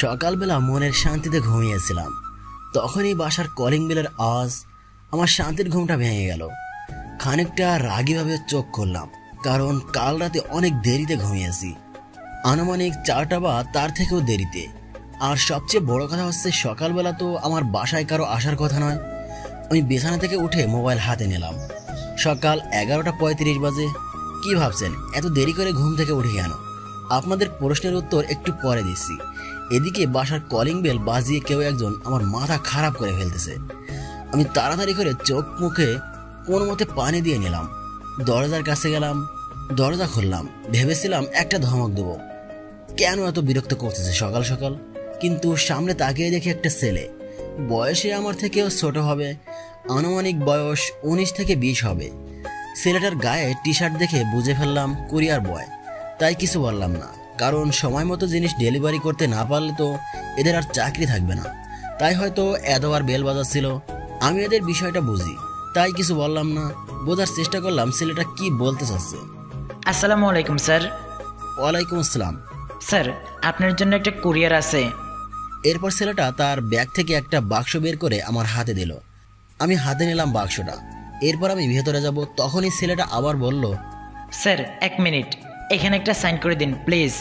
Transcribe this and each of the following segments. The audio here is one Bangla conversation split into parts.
সকালবেলা মনের শান্তিতে ঘুমিয়েছিলাম, তখনই বাসার কলিং বেলের আওয়াজ আমার শান্তির ঘুমটা ভেঙে গেল। খানিকটা রাগীভাবে চোখ খুললাম, কারণ কাল রাতে অনেক দেরিতে ঘুমিয়েছি, আনুমানিক 4টা বা তার থেকেও দেরিতে। আর সবচেয়ে বড় কথা হচ্ছে সকালবেলা তো আমার বাসায় কারো আসার কথা নয়। আমি বিছানা থেকে উঠে মোবাইল হাতে নিলাম। সকাল 11:35 বাজে। কি ভাবছেন এত দেরি করে ঘুম থেকে উঠে কেন? আপনাদের প্রশ্নের উত্তর একটু পরে দিচ্ছি। এদিকে বাসার কলিং বেল বাজিয়ে কেউ একজন আমার মাথা খারাপ করে ফেলতেছে। আমি তাড়াতাড়ি করে চোখ মুখে কোনো মতে পানি দিয়ে নিলাম, দরজার কাছে গেলাম, দরজা খুললাম। ভেবেছিলাম একটা ধমক দেবো, কেন এত বিরক্ত করতেছে সকাল সকাল। কিন্তু সামনে তাকিয়ে দেখি একটা ছেলে, বয়সে আমার থেকেও ছোট হবে, আনুমানিক বয়স 19 থেকে 20 হবে। ছেলেটার গায়ে টি শার্ট দেখে বুঝে ফেললাম কুরিয়ার বয়। তাই কিছু বললাম না, কারণ সময় মতো জিনিস ডেলিভারি করতে না পারলে তো এদের আর চাকরি থাকবে না। তাই হয়তো এতবার বেল বাজাচ্ছিল। আমি এদের বিষয়টা বুঝি, তাই কিছু বললাম না। বোঝার চেষ্টা করলাম ছেলেটা কি বলতে চাচ্ছে। আসসালামু আলাইকুম স্যার। ওয়ালাইকুম আসসালাম। স্যার, আপনার জন্য একটা কুরিয়ার আছে। এরপর ছেলেটা তার ব্যাগ থেকে একটা বাক্স বের করে আমার হাতে দিল। আমি হাতে নিলাম বাক্সটা। এরপর আমি ভেতরে যাব, তখনই ছেলেটা আবার বলল, স্যার 1 মিনিট, এখানে একটা সাইন করে দিন প্লিজ।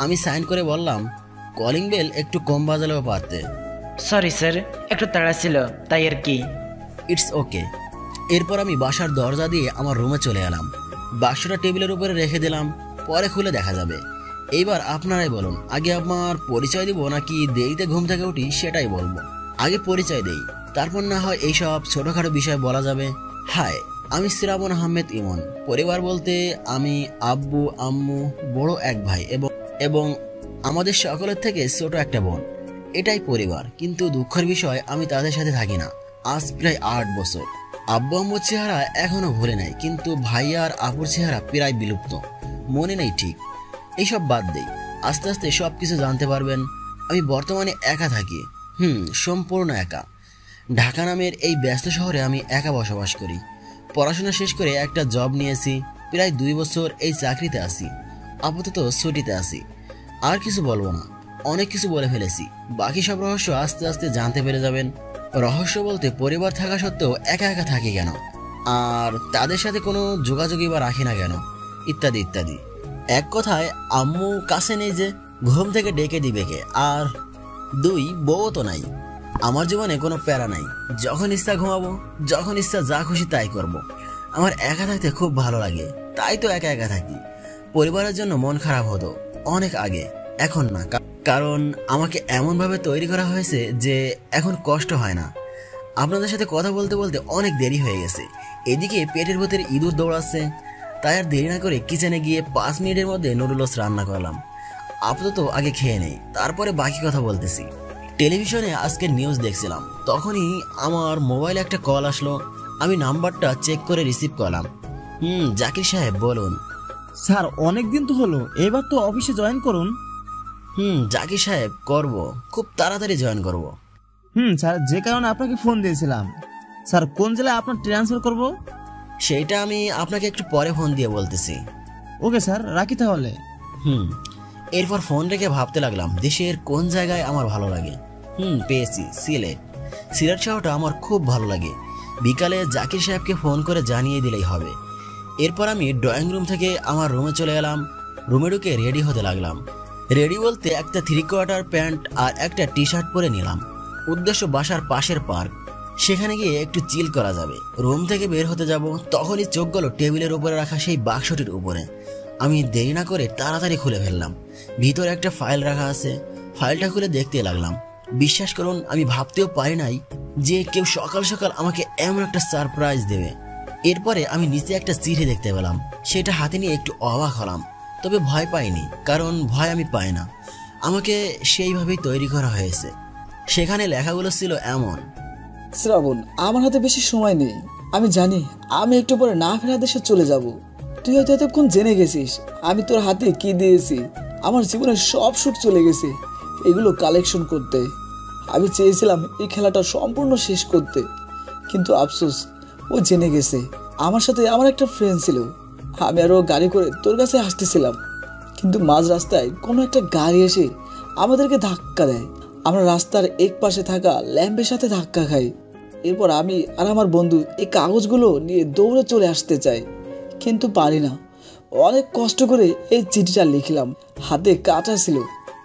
আমি সাইন করে বললাম, কলিং বেল একটু কম বাজালেও পারতে। সরি স্যার, একটু তাড়া ছিল তাই আর কি। It's okay. এরপর আমি বাসার দরজা দিয়ে আমার রুমে চলে এলাম। বাক্সটা টেবিলের উপরে রেখে দিলাম, পরে খুলে দেখা যাবে। এইবার আপনারাই বলুন, আগে আমার পরিচয় দিব নাকি দেরিতে ঘুম থেকে উঠি সেটাই বলবো? আগে পরিচয় দেই, তারপর না হয় এইসব ছোটখাটো বিষয় বলা যাবে। হাই, আমি শ্রাবণ আহমেদ ইমন। পরিবার বলতে আমি আব্বু, আম্মু, বড় এক ভাই এবং আমাদের সকলের থেকে ছোট একটা বোন, এটাই পরিবার। কিন্তু দুঃখের বিষয়, আমি তাদের সাথে থাকি না আজ প্রায় 8 বছর। আব্বু আম্মুর চেহারা এখনো ভুলে নাই, কিন্তু ভাই আর আপুর চেহারা প্রায় বিলুপ্ত, মনে নেই ঠিক। এইসব বাদ দেই, আস্তে আস্তে সবকিছু জানতে পারবেন। আমি বর্তমানে একা থাকি, সম্পূর্ণ একা। ঢাকা নামের এই ব্যস্ত শহরে আমি একা বসবাস করি। পড়াশোনা শেষ করে একটা জব নিয়েছি, প্রায় 2 বছর এই চাকরিতে আছি। আপাতত ছুটিতে আছি। আর কিছু বলবো না, অনেক কিছু বলে ফেলেছি। বাকি সব রহস্য আস্তে আস্তে জানতে পেরে যাবেন। রহস্য বলতে পরিবার থাকা সত্ত্বেও একা একা থাকি কেন, আর তাদের সাথে কোনো যোগাযোগই বা রাখি না কেন, ইত্যাদি ইত্যাদি। এক কথায়, আম্মু কাছে নেই যে ঘুম থেকে ডেকে দিবে কে, আর 2 বউ তো নাই। আমার জীবনে কোনো প্যারা নাই, যখন ইচ্ছা ঘুমাবো, যখন ইচ্ছা যা খুশি তাই করব। আমার একা থাকতে খুব ভালো লাগে, তাই তো একা একা থাকি। পরিবারের জন্য মন খারাপ হতো অনেক আগে, এখন না, কারণ আমাকে এমনভাবে তৈরি করা হয়েছে যে এখন কষ্ট হয় না। আপনাদের সাথে কথা বলতে বলতে অনেক দেরি হয়ে গেছে। এদিকে পেটের ভেতরে ইঁদুর দৌড়াচ্ছে, তাই আর দেরি না করে কিচেনে গিয়ে 5 মিনিটের মধ্যে নুডলস রান্না করলাম। আপাতত আগে খেয়ে নেই, তারপরে বাকি কথা বলতেছি। টেলিভিশনে আজকে নিউজ দেখছিলাম, তখনই আমার মোবাইলে একটা কল আসলো। আমি নাম্বারটা চেক করে রিসিভ করলাম। জাকির সাহেব বলুন। স্যার অনেক দিন তো হলো, এবার তো অফিসে জয়েন করুন। জাকির সাহেব, করব, খুব তাড়াতাড়ি জয়েন করব। স্যার, যে কারণে আপনাকে ফোন দিয়েছিলাম। স্যার কোন জেলায় আপনার ট্রান্সফার করব? সেইটা আমি আপনাকে একটু পরে ফোন দিয়ে বলতেছি। ওকে স্যার, রাখি তাহলে। এরপর ফোন রেখে ভাবতে লাগলাম দেশের কোন জায়গায় আমার ভালো লাগে। পেয়েছি, সিলেট। সিলেট শহরটা আমার খুব ভালো লাগে। বিকালে জাকির সাহেবকে ফোন করে জানিয়ে দিলেই হবে। এরপর আমি ড্রয়িং রুম থেকে আমার রুমে চলে এলাম। রুমে ঢুকে রেডি হতে লাগলাম। রেডি বলতে একটা 3/4 প্যান্ট আর একটা টি শার্ট পরে নিলাম। উদ্দেশ্য বাসার পাশের পার্ক, সেখানে গিয়ে একটু চিল করা যাবে। রুম থেকে বের হতে যাব, তখনই চোখ গেল টেবিলের উপরে রাখা সেই বাক্সটির উপরে। আমি দেরি না করে তাড়াতাড়ি খুলে ফেললাম। ভিতরে একটা ফাইল রাখা আছে। ফাইলটা খুলে দেখতে লাগলাম। বিশ্বাস করুন, আমি ভাবতেও পারি নাই যে কেউ সকাল সকাল আমাকে এমন একটা সারপ্রাইজ দেবে। এরপরে আমি নিচে একটা চিঠি দেখতে পেলাম। সেটা হাতে নিয়ে একটু অবাক হলাম, তবে ভয় পাইনি, কারণ ভয় আমি পাই না। আমাকে সেইভাবেই তৈরি করা হয়েছে। সেখানে লেখাগুলো ছিল এমন: শ্রাবণ, আমার হাতে বেশি সময় নেই। আমি জানি আমি একটু পরে না ফেরা দেশে চলে যাব। তুই হয়তো এতক্ষণ জেনে গেছিস আমি তোর হাতে কি দিয়েছি। আমার জীবনের সব সুখ চলে গেছে এগুলো কালেকশন করতে। আমি চেয়েছিলাম এই খেলাটা সম্পূর্ণ শেষ করতে, কিন্তু আফসোস, ও জেনে গেছে। আমার সাথে আমার একটা ফ্রেন্ড ছিল, আমি আরও গাড়ি করে তোর কাছে আসতেছিলাম, কিন্তু মাঝ রাস্তায় কোনো একটা গাড়ি এসে আমাদেরকে ধাক্কা দেয়। আমরা রাস্তার এক পাশে থাকা ল্যাম্পের সাথে ধাক্কা খাই। এরপর আমি আর আমার বন্ধু এই কাগজগুলো নিয়ে দৌড়ে চলে আসতে চাই, কিন্তু পারি না। অনেক কষ্ট করে এই চিঠিটা লিখলাম, হাতে কাটা ছিল,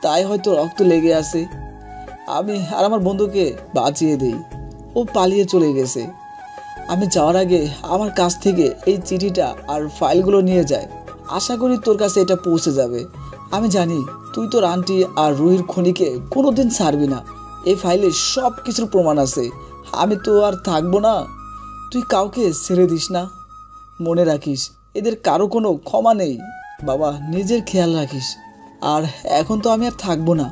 তাই হয়তো রক্ত লেগে আছে। আমি আর আমার বন্ধুকে বাঁচিয়ে দিই, ও পালিয়ে চলে গেছে। আমি যাওয়ার আগে আমার কাছ থেকে এই চিঠিটা আর ফাইলগুলো নিয়ে যায়। আশা করি তোর কাছে এটা পৌঁছে যাবে। আমি জানি তুই তোর আন্টি আর রুহির খুনিকে কোনোদিন ছাড়বি না। এই ফাইলে সব কিছুর প্রমাণ আছে। আমি তো আর থাকবো না, তুই কাউকে ছেড়ে দিস না। মনে রাখিস, এদের কারো কোনো ক্ষমা নেই। বাবা, নিজের খেয়াল রাখিস। আর এখন তো আমি আর থাকবো না।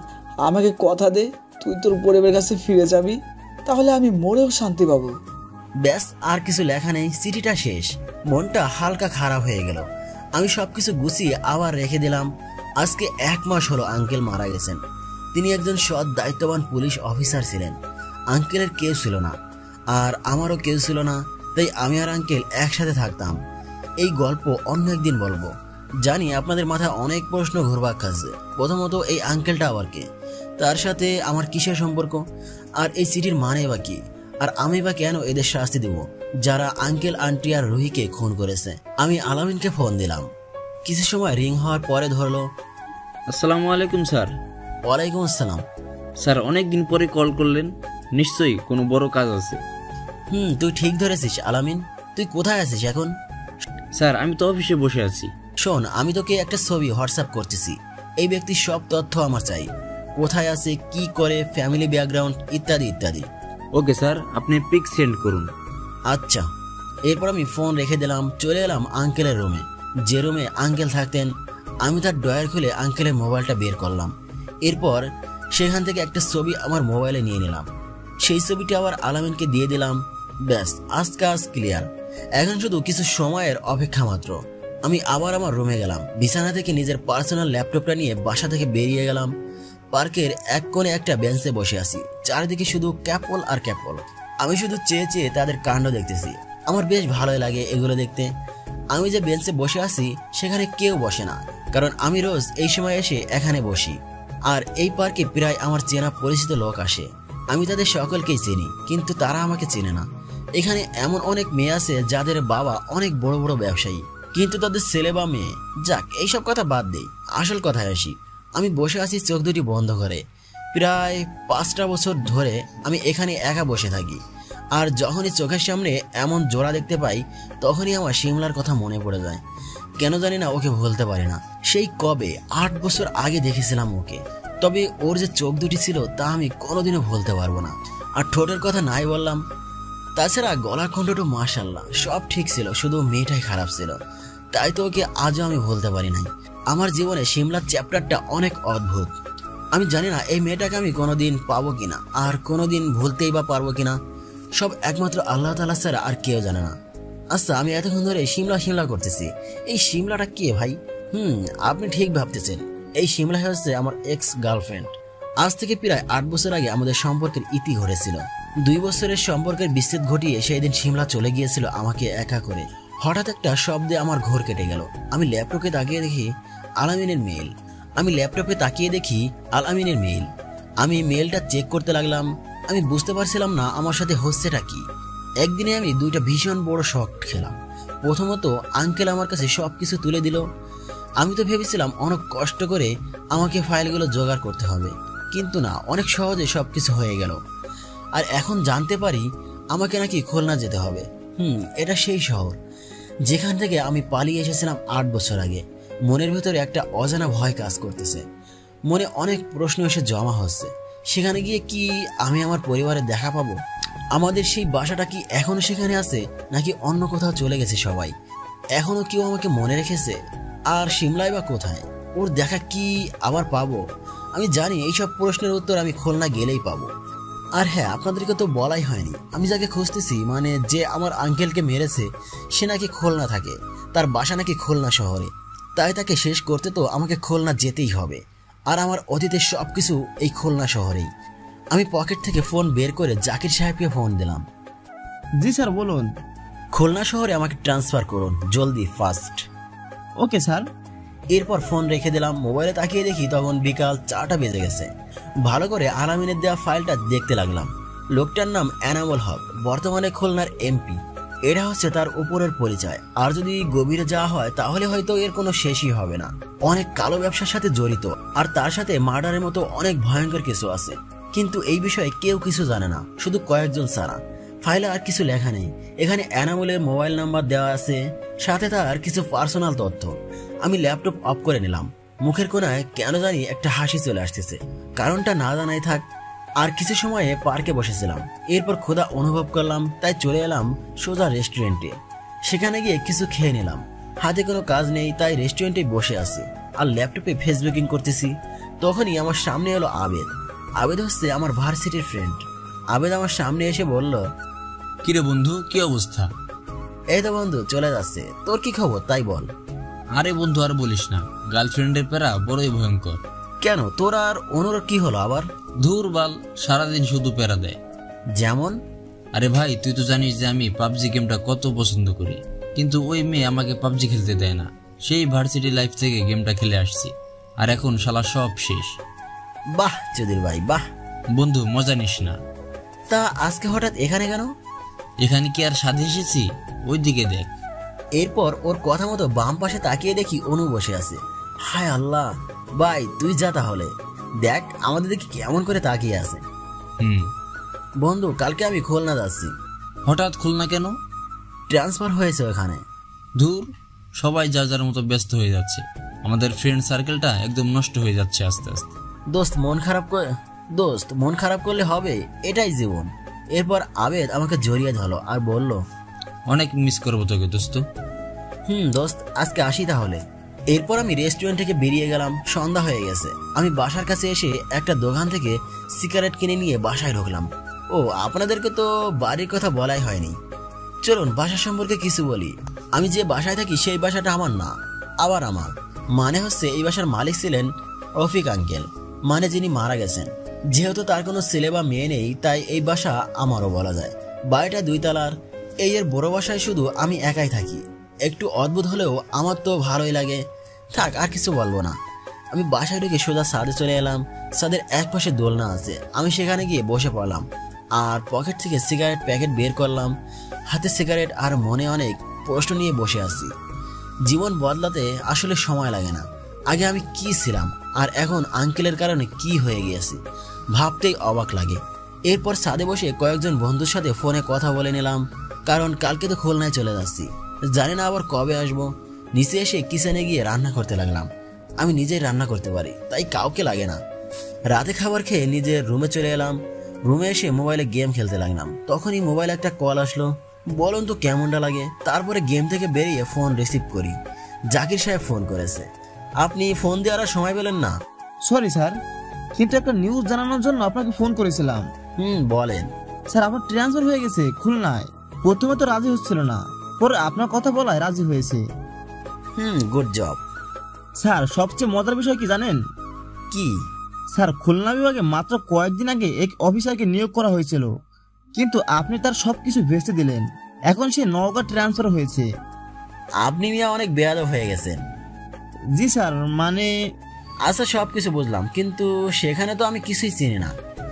আমাকে কথা দে, তুই তোর পরিবারের কাছে ফিরে যাবি, তাহলে আমি মরেও শান্তি পাবো। ব্যাস, আর কিছু লেখা নেই, চিঠিটা শেষ। মনটা হালকা খারাপ হয়ে গেল। আমি সবকিছু গুছিয়ে আবার রেখে দিলাম। আজকে 1 মাস হলো আঙ্কেল মারা গেছেন। তিনি একজন সৎ দায়িত্ববান পুলিশ অফিসার ছিলেন। আঙ্কেলের কেউ ছিল না, আর আমারও কেউ ছিল না, তাই আমি আর আঙ্কেল একসাথে থাকতাম। এই গল্প অন্য একদিন বলবো। জানি আপনাদের মাথায় অনেক প্রশ্ন ঘুরপাক খাচ্ছে। প্রথমত, এই আঙ্কেলটা আবার কে? তার সাথে আমার কিসের সম্পর্ক? আর এই চিঠির মানে বা কি? আর আমি বা কেন এদের শাস্তি দেব যারা আঙ্কেল, আন্টি আর রুহিকে খুন করেছে? আমি আলামিনকে ফোন দিলাম। কিছু সময় রিং হওয়ার পরে ধরলো। আসসালামু আলাইকুম স্যার। ওয়ালাইকুম আসসালাম। স্যার, অনেক দিন পরে কল করলেন, নিশ্চয়ই কোনো বড় কাজ আছে। তুই ঠিক ধরেছিস আলামিন। তুই কোথায় আছিস এখন? স্যার, আমি তো অফিসে বসে আছি। শোন, আমি তোকে একটা ছবি হোয়াটসঅ্যাপ করতেছি। এই ব্যক্তির সব তথ্য আমার চাই, কোথায় আছে, কি করে, ফ্যামিলি ব্যাকগ্রাউন্ড ইত্যাদি ইত্যাদি। ওকে স্যার, আপনি পিক সেন্ড করুন। আচ্ছা। এরপর আমি ফোন রেখে দিলাম, চলে এলাম আঙ্কেলের রুমে। যে রুমে আঙ্কেল থাকতেন, আমি তার ড্রয়ার খুলে আঙ্কেলের মোবাইলটা বের করলাম। এরপর সেখান থেকে একটা ছবি আমার মোবাইলে নিয়ে নিলাম। সেই ছবিটা আবার আলামিনকে দিয়ে দিলাম। ব্যাস, আজ কাজ ক্লিয়ার। এখন শুধু কিছু সময়ের অপেক্ষা মাত্র। আমি আবার আমার রুমে গেলাম। বিছানা থেকে নিজের পার্সোনাল ল্যাপটপটা নিয়ে বাসা থেকে বেরিয়ে গেলাম। পার্কের এক কোণে একটা বেঞ্চে বসে আছি। চারিদিকে শুধু ক্যাপল আর ক্যাপল। আমি শুধু চেয়ে চেয়ে তাদের কাণ্ড দেখতেছি। আমার বেশ ভালোই লাগে এগুলো দেখতে। আমি যে বেঞ্চে বসে আছি সেখানে কেউ বসে না, কারণ আমি রোজ এই সময় এসে এখানে বসি। আর এই পার্কে প্রায় আমার চেনা পরিচিত লোক আসে। আমি তাদের সকলকেই চিনি, কিন্তু তারা আমাকে চেনে না। এখানে এমন অনেক মেয়ে আছে যাদের বাবা অনেক বড় বড় ব্যবসায়ী, কিন্তু তাদের ছেলে বা মেয়ে। যাক, এইসব কথা বাদ দেই, আসল কথায় আসি। আমি বসে আছি চোখ দুটি বন্ধ করে। প্রায় 5টা বছর ধরে আমি এখানে একা বসে থাকি। আর যখনই চোখের সামনে এমন জোড়া দেখতে পাই, তখনই আমার শিমলার কথা মনে পড়ে যায়। কেন জানি না, ওকে ভুলতে পারি না। সেই কবে 8 বছর আগে দেখেছিলাম ওকে। তবে ওর যে চোখ দুটি ছিল তা আমি কোনোদিনও ভুলতে পারবো না। আর ঠোঁটের কথা নাই বললাম। তাছাড়া গলার কণ্ঠটা মাশাআল্লাহ সব ঠিক ছিল, শুধু মেয়েটাই খারাপ ছিল। তাই তো ওকে আজও আমি ভুলতে পারি নাই। আমার জীবনে শিমলার চ্যাপ্টারটা অনেক অদ্ভুত। আমি জানি না এই মেয়েটাকে আমি কোনোদিন পাবো কিনা, আর কোনোদিন ভুলতেই বা পারবো কিনা। সব একমাত্র আল্লাহ তাআলা ছাড়া আর কেউ জানে না। আচ্ছা, আমি এতক্ষণ ধরে শিমলা শিমলা করতেছি। এই শিমলাটা কে ভাই? আপনি ঠিক ভাবতেছেন। এই শিমলা হচ্ছে আমার এক্স গার্লফ্রেন্ড। আজ থেকে প্রায় 8 বছর আগে আমাদের সম্পর্কের ইতি ঘটেছিল। 2 বছরের সম্পর্কের বিচ্ছেদ ঘটিয়ে সেই দিন শিমলা চলে গিয়েছিল আমাকে একা করে। হঠাৎ একটা শব্দে আমার ঘোর কেটে গেল। আমি ল্যাপটপে তাকিয়ে দেখি আলামিনের মেইল। আমি মেইলটা চেক করতে লাগলাম। আমি বুঝতে পারছিলাম না আমার সাথে হচ্ছেটা কি। একদিনে আমি 2টা ভীষণ বড় শক খেলাম। প্রথমত, আঙ্কেল আমার কাছে সবকিছু তুলে দিল। আমি তো ভেবেছিলাম অনেক কষ্ট করে আমাকে ফাইলগুলো জোগাড় করতে হবে, কিন্তু না, অনেক সহজে সবকিছু হয়ে গেল। আর এখন জানতে পারি আমাকে নাকি খুলনা যেতে হবে। এটা সেই শহর যেখান থেকে আমি পালিয়ে এসেছিলাম 8 বছর আগে। মনের ভেতরে একটা অজানা ভয় কাজ করতেছে। মনে অনেক প্রশ্ন এসে জমা হচ্ছে। সেখানে গিয়ে কি আমি আমার পরিবারের দেখা পাবো? আমাদের সেই বাসাটা কি এখনো সেখানে আছে, নাকি অন্য কোথাও চলে গেছে সবাই? এখনো কেউ আমাকে মনে রেখেছে? আর শিমলাই বা কোথায়? ওর দেখা কি আবার পাবো? আমি জানি এইসব প্রশ্নের উত্তর আমি খুলনা গেলেই পাবো। আর হ্যাঁ, আপনাদেরকে তো বলাই হয়নি, আমি যাকে খুঁজতেছি, মানে যে আমার আঙ্কেলকে মেরেছে, সে নাকি খুলনা থাকে। তার বাসা নাকি খুলনা শহরে। তাই তাকে শেষ করতে তো আমাকে খুলনা যেতেই হবে। আর আমার অতীতের সবকিছু এই খুলনা শহরেই। আমি পকেট থেকে ফোন বের করে জাকির সাহেবকে ফোন দিলাম। জি স্যার, বলুন। খুলনা শহরে আমাকে ট্রান্সফার করুন জলদি, ফাস্ট। Okay sir. এরপর ফোন রেখে দিলাম। মোবাইলে তাকিয়ে দেখি তখন বিকাল 4টা বেজে গেছে। ভালো করে আলামিনের দেওয়া ফাইলটা দেখতে লাগলাম। লোকটার নাম এনামুল হক, বর্তমানে খুলনার এমপি। এটা হচ্ছে তার উপরের পরিচয়। আর যদি গভীরে যাওয়া হয় তাহলে হয়তো এর কোনো শেষই হবে না। অনেক কালো ব্যবসার সাথে জড়িত, আর তার সাথে মার্ডারের মতো অনেক ভয়ঙ্কর কিছু আছে। কিন্তু এই বিষয়ে কেউ কিছু জানে না, শুধু কয়েকজন ছাড়া। ফাইলে আর কিছু লেখা নেই। এখানে এনামুলের মোবাইল নাম্বার দেওয়া আছে, সাথে তার কিছু পার্সোনাল তথ্য। আমি ল্যাপটপ অফ করে নিলাম। মুখের কোণায় কেন জানি একটা হাসি চলে আসতেছে, কারণটা না জানাই থাক। আর কিছু সময়ে পার্কে বসেছিলাম। এরপর ক্ষুধা অনুভব করলাম, তাই চলে এলাম সোজা রেস্টুরেন্টে। সেখানে গিয়ে কিছু খেয়ে নিলাম। হাতে কোনো কাজ নেই, তাই রেস্টুরেন্টে বসে আছি আর ল্যাপটপে ফেসবুকিং করতেছি। তখনই আমার সামনে এলো আবেদ। আবেদ হচ্ছে আমার ভার্সিটির ফ্রেন্ড। আবেদ আমার সামনে এসে বলল, কিরে বন্ধু, কি অবস্থা? এই তো বন্ধু চলে যাচ্ছে, তোর কি খবর তাই বল। আরে বন্ধু আর বলিস না, গার্লফ্রেন্ডের প্যারা বড়ই ভয়ঙ্কর। কেন, তোর আর অনুর কি হলো আবার? ধুর বাল, সারাদিন শুধু প্যারা দেয়। যেমন? আরে ভাই, তুই তো জানিস যে আমি পাবজি গেমটা কত পছন্দ করি, কিন্তু ওই মেয়ে আমাকে পাবজি খেলতে দেয় না। সেই ভার্সিটি লাইফ থেকে গেমটা খেলে আসছি, আর এখন শালা সব শেষ। বাহ চৌধুরী ভাই বাহ। বন্ধু মজা নিস না। তা আজকে হঠাৎ এখানে কেন? এখানে কি আর সাধে এসেছি? ওইদিকে দেখ। এরপর ওর কথা মতো বাম পাশে তাকিয়ে দেখি অনু বসে আছে। হায় আল্লাহ, ভাই তুই যা তাহলে, দেখ আমাদের দিকে কেমন করে তাকিয়ে আছে। বন্ধু, কালকে আমি খুলনা যাচ্ছি। হঠাৎ খুলনা কেন? ট্রান্সফার হয়েছে ওখানে। ধুর, সবাই যার যার মতো ব্যস্ত হয়ে যাচ্ছে। আমাদের ফ্রেন্ড সার্কেলটা একদম নষ্ট হয়ে যাচ্ছে আস্তে আস্তে। দোস্ত মন খারাপ করলে হবে, এটাই জীবন। এরপর আবেদ আমাকে জড়িয়ে ধরলো আর বলল, অনেক মিস করবো তোকে দোস্ত। দোস্ত আজকে আসি তাহলে। এরপর আমি রেস্টুরেন্ট থেকে বেরিয়ে গেলাম। সন্ধ্যা হয়ে গেছে। আমি বাসার কাছে এসে একটা দোকান থেকে সিগারেট কিনে নিয়ে বাসায় ঢুকলাম। ও, আপনাদেরকে তো বাড়ির কথা বলাই হয়নি। চলুন বাসা সম্পর্কে কিছু বলি। আমি যে বাসায় থাকি সেই বাসাটা আমার না, আবার আমার মানে হচ্ছে এই বাসার মালিক ছিলেন রফিক আঙ্কেল, মানে যিনি মারা গেছেন। যেহেতু তার কোনো ছেলে বা মেয়ে নেই, তাই এই বাসা আমারও বলা যায়। বাড়িটা 2 তলার। এই এর বড় বাসায় শুধু আমি একাই থাকি। একটু অদ্ভুত হলেও আমার তো ভালোই লাগে। থাক, আর কিছু বলবো না। আমি বাসায় ঢুকে সোজা ছাদে চলে এলাম। ছাদের এক পাশে দোলনা আছে। আমি সেখানে গিয়ে বসে পড়লাম আর পকেট থেকে সিগারেট প্যাকেট বের করলাম। হাতে সিগারেট আর মনে অনেক প্রশ্ন নিয়ে বসে আছি। জীবন বদলাতে আসলে সময় লাগে না। আগে আমি কি ছিলাম আর এখন আঙ্কেলের কারণে কি হয়ে গিয়েছি, ভাবতেই অবাক লাগে। এরপর ছাদে বসে কয়েকজন বন্ধুর সাথে ফোনে কথা বলে নিলাম, কারণ কালকে তো খুলনায় চলে যাচ্ছি। জানি না আবার কবে আসবো। নিচে এসে কিচেনে গিয়ে রান্না করতে লাগলাম। আমি নিজেই রান্না করতে পারি, তাই কাউকে লাগে না। রাতে খাবার খেয়ে নিজের রুমে চলে এলাম। রুমে এসে মোবাইলে গেম খেলতে লাগলাম। তখনই মোবাইলে একটা কল আসলো। বলুন তো কেমনটা লাগে। তারপরে গেম থেকে বেরিয়ে ফোন রিসিভ করি। জাকির সাহেব ফোন করেছে। আপনি ফোন দেওয়ার সময় পেলেন না? সরি স্যার, কিন্তু একটা নিউজ জানানোর জন্য আপনাকে ফোন করেছিলাম। বলেন। স্যার, আপনার ট্রান্সফার হয়ে গেছে খুলনায়। প্রথমে তো রাজি হচ্ছিল না, পরে আপনার কথা বলায় রাজি হয়েছে। Good job. স্যার, সবচেয়ে মজার বিষয় কি জানেন? কি? স্যার, খুলনা বিভাগে মাত্র কয়েকদিন আগে এক অফিসারকে নিয়োগ করা হয়েছিল, কিন্তু আপনি তার সবকিছু ভেস্তে দিলেন। এখন সে নওগাঁ ট্রান্সফার হয়েছে। আপনি মিয়া অনেক বেয়াদব হয়ে গেছেন। জি স্যার, মানে আচ্ছা সবকিছু বুঝলাম, কিন্তু সেখানে তো আমি কিছুই চিনি না।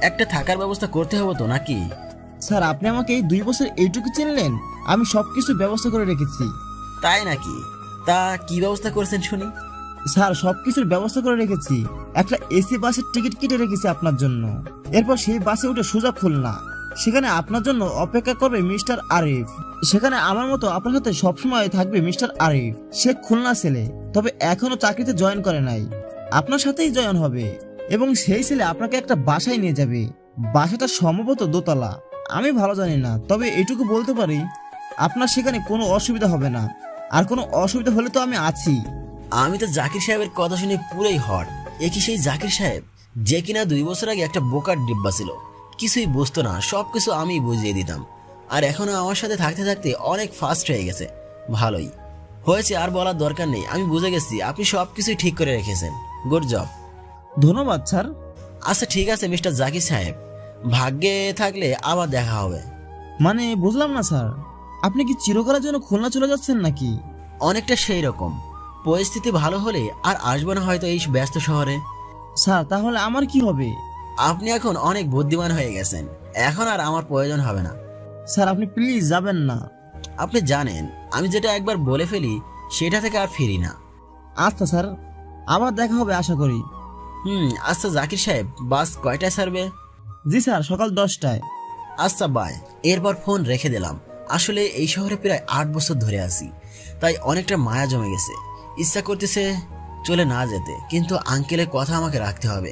একটা থাকার ব্যবস্থা করতে হবে তো নাকি? স্যার, আপনি আমাকে এই 2 বছর এইটুকু চিনলেন। আমি সবকিছু ব্যবস্থা করে রেখেছি। তাই নাকি? তা কি ব্যবস্থা করেছেন শুনি। স্যার, সবকিছুর ব্যবস্থা করে রেখেছি। একটা এসি বাসের টিকিট কেটে রেখেছি আপনার জন্য। এরপর সেই বাসে উঠে সোজা খুলনা। সেখানে আপনার জন্য অপেক্ষা করবে মিস্টার আরিফ। সেখানে আমার মতো আপনার সাথে সবসময় থাকবে মিস্টার আরিফ। সে খুলনা ছেলে, তবে এখনো চাকরিতে জয়েন করে নাই। আপনার সাথেই জয়েন হবে এবং সেই ছেলে আপনাকে একটা বাসায় নিয়ে যাবে। বাসাটা সম্ভবত 2 তলা। আমি ভালো জানি না, তবে এইটুকু বলতে পারি আপনার সেখানে কোনো অসুবিধা হবে না। আর কোনো অসুবিধা হলে তো আমি আছি। আমি তো জাকির সাহেবের কথা শুনে পুরোই হট। এ কি সেই জাকির সাহেব যে কিনা 2 বছর আগে একটা বোকার ডিব্বা ছিল, কিছুই বুঝতো না, সবকিছু আমি বুঝিয়ে দিতাম। আর এখনো আমার সাথে থাকতে থাকতে অনেক ফাস্ট হয়ে গেছে। ভালোই হয়েছে, আর বলার দরকার নেই। আমি বুঝে গেছি আপনি সবকিছুই ঠিক করে রেখেছেন। Good job. ধন্যবাদ স্যার। আচ্ছা ঠিক আছে মিস্টার জাকির সাহেব, ভাগ্যে থাকলে আবার দেখা হবে। মানে বুঝলাম না স্যার, আপনি কি চিরকালের জন্য খুলনা চলে যাচ্ছেন নাকি? অনেকটা সেই রকম। পরিস্থিতি ভালো হলে আর আসবো না হয়তো এই ব্যস্ত শহরে। স্যার তাহলে আমার কি হবে? আপনি এখন অনেক বুদ্ধিমান হয়ে গেছেন, এখন আর আমার প্রয়োজন হবে না। স্যার আপনি প্লিজ যাবেন না। আপনি জানেন আমি যেটা একবার বলে ফেলি সেটা থেকে আর ফিরি না। আচ্ছা স্যার, আবার দেখা হবে আশা করি। আচ্ছা জাকির সাহেব, বাস কয়টায় ছাড়বে? জি স্যার, সকাল 10টায়। আচ্ছা বাই। এরপর ফোন রেখে দিলাম। আসলে এই শহরে প্রায় 8 বছর ধরে আছি, তাই অনেকটা মায়া জমে গেছে। ইচ্ছা করতেছে চলে না যেতে, কিন্তু আঙ্কেলের কথা আমাকে রাখতে হবে।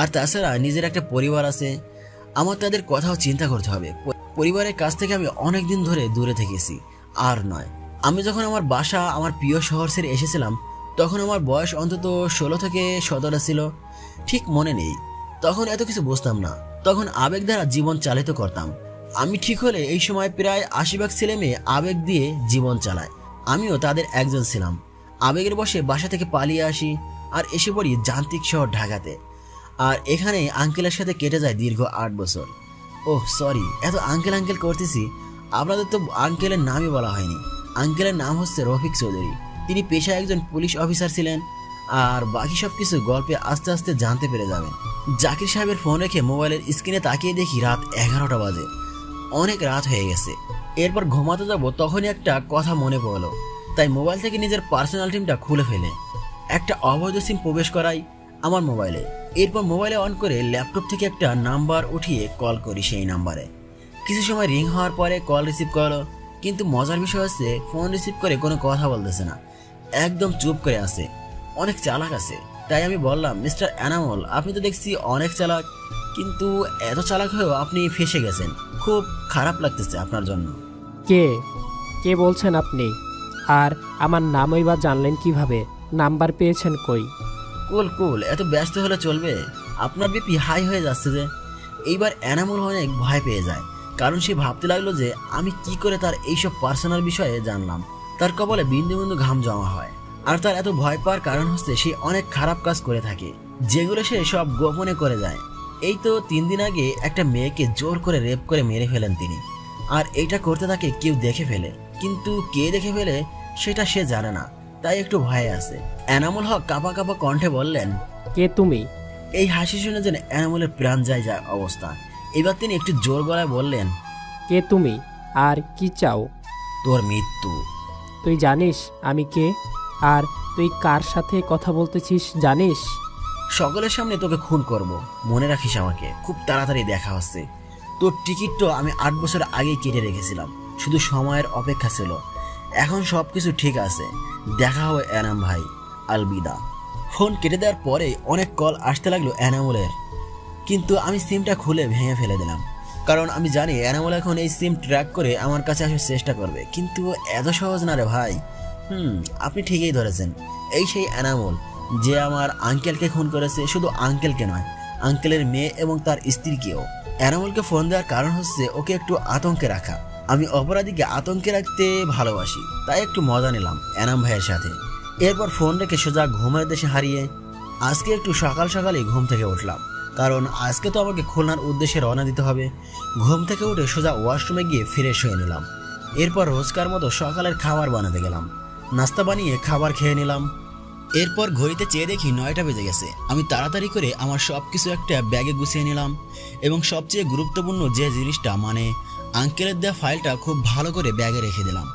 আর তাছাড়া নিজের একটা পরিবার আছে, আমার তাদের কথাও চিন্তা করতে হবে। পরিবারের কাছ থেকে আমি অনেক দিন ধরে দূরে থেকেছি। আর নয়, আমি যখন আমার বাসা আমার প্রিয় শহর ছেড়ে এসেছিলাম তখন আমার বয়স অন্তত 16 থেকে 17 ছিল, ঠিক মনে নেই। তখন এত কিছু বুঝতাম না, তখন আবেগ দ্বারা জীবন চালিত করতাম। আমি ঠিক হলে এই সময় প্রায় 80 ভাগ ছেলে মেয়ে আবেগ দিয়ে জীবন চালায়, আমিও তাদের একজন ছিলাম। আবেগের বশে বাসা থেকে পালিয়ে আসি আর এসে পড়ি যান্ত্রিক শহর ঢাকাতে। আর এখানে আঙ্কেলের সাথে কেটে যায় দীর্ঘ 8 বছর। ওহ সরি, এত আঙ্কেল আঙ্কেল করতেছি, আপনাদের তো আঙ্কেলের নামই বলা হয়নি। আঙ্কেলের নাম হচ্ছে রফিক চৌধুরী। তিনি পেশায় একজন পুলিশ অফিসার ছিলেন। আর বাকি সব কিছু গল্পে আস্তে আস্তে জানতে পেরে যাবেন। জাকির সাহেবের ফোন রেখে মোবাইলের স্ক্রিনে তাকিয়ে দেখি রাত 11টা বাজে। অনেক রাত হয়ে গেছে। এরপর ঘুমাতে যাব তখনই একটা কথা মনে পড়লো, তাই মোবাইল থেকে নিজের পার্সোনাল সিমটা খুলে ফেলে একটা অবৈধ সিম প্রবেশ করাই আমার মোবাইলে। এরপর মোবাইলে অন করে ল্যাপটপ থেকে একটা নাম্বার উঠিয়ে কল করি সেই নাম্বারে। কিছু সময় রিং হওয়ার পরে কল রিসিভ করলো, কিন্তু মজার বিষয় হচ্ছে ফোন রিসিভ করে কোনো কথা বলতেছে না, একদম চুপ করে আছে। অনেক চালাক আছে। তাই আমি বললাম, মিস্টার এনামুল, আপনি তো দেখছি অনেক চালাক, কিন্তু এত চালাক হয়েও আপনি ফেসে গেছেন। খুব খারাপ লাগতেছে আপনার জন্য। কে কে বলছেন আপনি? আর আমার নামই বা জানলেন কিভাবে? নাম্বার পেয়েছেন কই? কুল কুল, এত ব্যস্ত হলে চলবে? আপনার বিপি হাই হয়ে যাচ্ছে যে। এইবার এনামুল অনেক ভয় পেয়ে যায়, কারণ সে ভাবতে লাগলো যে আমি কি করে তার এইসব পার্সোনাল বিষয়ে জানলাম। তার কপালে বিন্দু বিন্দু ঘাম জমা হয়। আর তার এত ভয় পাওয়ার কারণ হচ্ছে সে অনেক খারাপ কাজ করে থাকে, যেগুলো সে সব গোপনে করে যায়। এই তো 3 দিন আগে একটা মেয়েকে জোর করে রেপ করে মেরে ফেলেন তিনি। আর এইটা করতে তাকে কেউ দেখে ফেলে, কিন্তু কে দেখে ফেলে সেটা সে জানে না, তাই একটু ভয়ে আছে। এনামুল হক কাঁপা কাঁপা কণ্ঠে বললেন, কে তুমি? এই হাসি শুনে যেন এনামুলের প্রাণ যায় অবস্থা। এবার তিনি একটু জোর গলায় বললেন, কে তুমি আর কি চাও? তোর মৃত্যু। তুই জানিস আমি কে? আর তুই কার সাথে কথা বলতেছিস জানিস? সকলের সামনে তোকে খুন করব, মনে রাখিস আমাকে। খুব তাড়াতাড়ি দেখা হচ্ছে। তোর টিকিটটা আমি 8 বছর আগেই কেটে রেখেছিলাম, শুধু সময়ের অপেক্ষা ছিল। এখন সবকিছু ঠিক আছে। দেখা হবে এনাম ভাই, আলবিদা। ফোন কেটে দেওয়ার পরে অনেক কল আসতে লাগলো এনামুলের, কিন্তু আমি সিমটা খুলে ভেঙে ফেলে দিলাম, কারণ আমি জানি এনামুল এখন এই সিম ট্র্যাক করে আমার কাছে আসার চেষ্টা করবে। কিন্তু এত সহজ না রে ভাই। আপনি ঠিকই ধরেছেন, এই সেই এনামুল যে আমার আঙ্কেলকে খুন করেছে। শুধু আঙ্কেলকে নয়, আঙ্কেলের মেয়ে এবং তার স্ত্রীকেও। এনামুলকে ফোন দেওয়ার কারণ হচ্ছে ওকে একটু আতঙ্কে রাখা। আমি অপরাধীকে আতঙ্কে রাখতে ভালোবাসি, তাই একটু মজা নিলাম এনাম ভাইয়ের সাথে। এরপর ফোন রেখে সোজা ঘুমের দেশে হারিয়ে আজকে একটু সকাল সকালে ঘুম থেকে উঠলাম, কারণ আজকে তো আমাকে খুলনার উদ্দেশ্যে রওনা দিতে হবে। ঘুম থেকে উঠে সোজা ওয়াশরুমে গিয়ে ফ্রেশ হয়ে নিলাম। এরপর রোজকার মতো সকালের খাবার বানাতে গেলাম। নাস্তা বানিয়ে খাবার খেয়ে নিলাম। এরপর ঘড়িতে চেয়ে দেখি 9টা বেজে গেছে। আমি তাড়াতাড়ি করে আমার সব কিছু একটা ব্যাগে গুছিয়ে নিলাম, এবং সবচেয়ে গুরুত্বপূর্ণ যে জিনিসটা মানে আঙ্কেলের দেওয়া ফাইলটা খুব ভালো করে ব্যাগে রেখে দিলাম।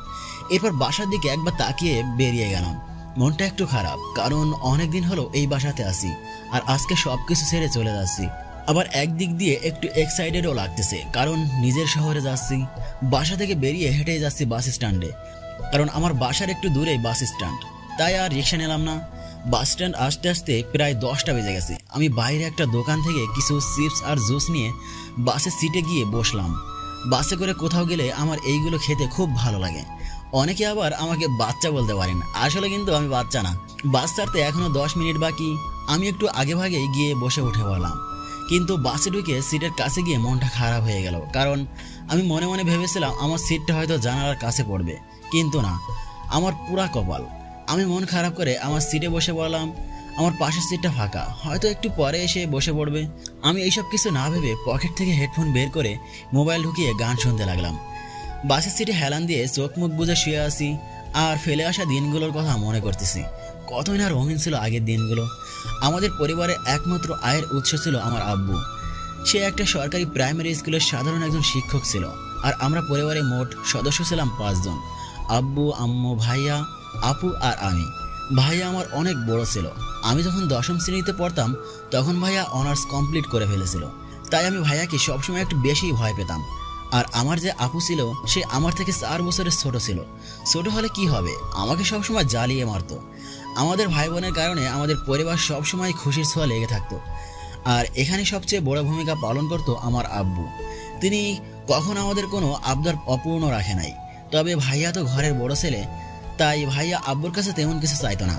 এরপর বাসার দিকে একবার তাকিয়ে বেরিয়ে গেলাম। মনটা একটু খারাপ, কারণ অনেক দিন হলো এই বাসাতে আসি, আর আজকে সব কিছু ছেড়ে চলে যাচ্ছি। আবার একদিক দিয়ে একটু এক্সাইটেডও লাগতেছে, কারণ নিজের শহরে যাচ্ছি। বাসা থেকে বেরিয়ে হেঁটে যাচ্ছি বাস স্ট্যান্ডে, কারণ আমার বাসার একটু দূরেই বাস স্ট্যান্ড। তাই আর রিক্সা নিলাম না। বাস স্ট্যান্ড আসতে আসতে প্রায় 10টা বেজে গেছে। আমি বাইরে একটা দোকান থেকে কিছু চিপস আর জুস নিয়ে বাসের সিটে গিয়ে বসলাম। বাসে করে কোথাও গেলে আমার এইগুলো খেতে খুব ভালো লাগে। অনেকে আবার আমাকে বাচ্চা বলতে পারেন, আসলে কিন্তু আমি বাচ্চা না। বাস ছাড়তে এখনো 10 মিনিট বাকি। আমি একটু আগে ভাগে গিয়ে বসে উঠে পড়লাম, কিন্তু বাসে ঢুকে সিটের কাছে গিয়ে মনটা খারাপ হয়ে গেল, কারণ আমি মনে মনে ভেবেছিলাম আমার সিটটা হয়তো জানালার কাছে পড়বে, কিন্তু না, আমার পুরা কপাল। আমি মন খারাপ করে আমার সিটে বসে পড়লাম। আমার পাশের সিটটা ফাঁকা, হয়তো একটু পরে এসে বসে পড়বে। আমি এইসব কিছু না ভেবে পকেট থেকে হেডফোন বের করে মোবাইল ঢুকিয়ে গান শুনতে লাগলাম। বাসের সিটে হেলান দিয়ে চোখ মুখ বুজে শুয়ে আসি, আর ফেলে আসা দিনগুলোর কথা মনে করতেছি। কতই না রঙিন ছিল আগের দিনগুলো। আমাদের পরিবারের একমাত্র আয়ের উৎস ছিল আমার আব্বু। সে একটা সরকারি প্রাইমারি স্কুলের সাধারণ একজন শিক্ষক ছিল। আর আমরা পরিবারে মোট সদস্য ছিলাম 5 জন, আব্বু, আম্মু, ভাইয়া, আপু আর আমি। ভাইয়া আমার অনেক বড় ছিল। আমি যখন 10ম শ্রেণীতে পড়তাম তখন ভাইয়া অনার্স কমপ্লিট করে ফেলেছিল, তাই আমি ভাইয়াকে সবসময় একটু বেশি ভয় পেতাম। আর আমার যে আপু ছিল সে আমার থেকে 4 বছরের ছোট ছিল। ছোট হলে কি হবে, আমাকে সবসময় জ্বালিয়ে মারতো। আমাদের ভাই বোনের কারণে আমাদের পরিবার সবসময় খুশির ছোঁয়া লেগে থাকতো। আর এখানে সবচেয়ে বড় ভূমিকা পালন করত আমার আব্বু। তিনি কখনো আমাদের কোনো আবদার অপূর্ণ রাখে নাই। তবে ভাইয়া তো ঘরের বড় ছেলে, তাই ভাইয়া আব্বুর কাছে তেমন কিছু চাইতো না।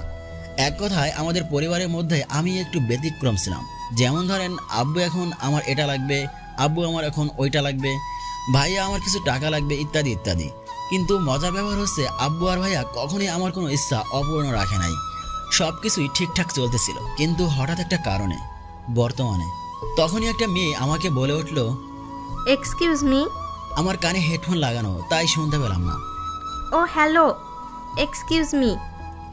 এক কথায় আমাদের পরিবারের মধ্যে আমি একটু ব্যতিক্রম ছিলাম। যেমন ধরেন, আব্বু এখন আমার এটা লাগবে, আব্বু আমার এখন ওইটা লাগবে, ভাইয়া আমার কিছু টাকা লাগবে, ইত্যাদি ইত্যাদি। কিন্তু মজার ব্যাপার হচ্ছে, আব্বু আর ভাইয়া কখনই আমার কোনো ইচ্ছা অপূর্ণ রাখে নাই। সব কিছুই ঠিকঠাক চলতেছিল। কিন্তু হঠাৎ একটা কারণে বর্তমানে তখনই একটা মেয়ে আমাকে বলে উঠল, এক্সকিউজ মি। আমার কানে হেডফোন লাগানো, তাই শুনতে পেলাম না। ও হ্যালো, এক্সকিউজ মি।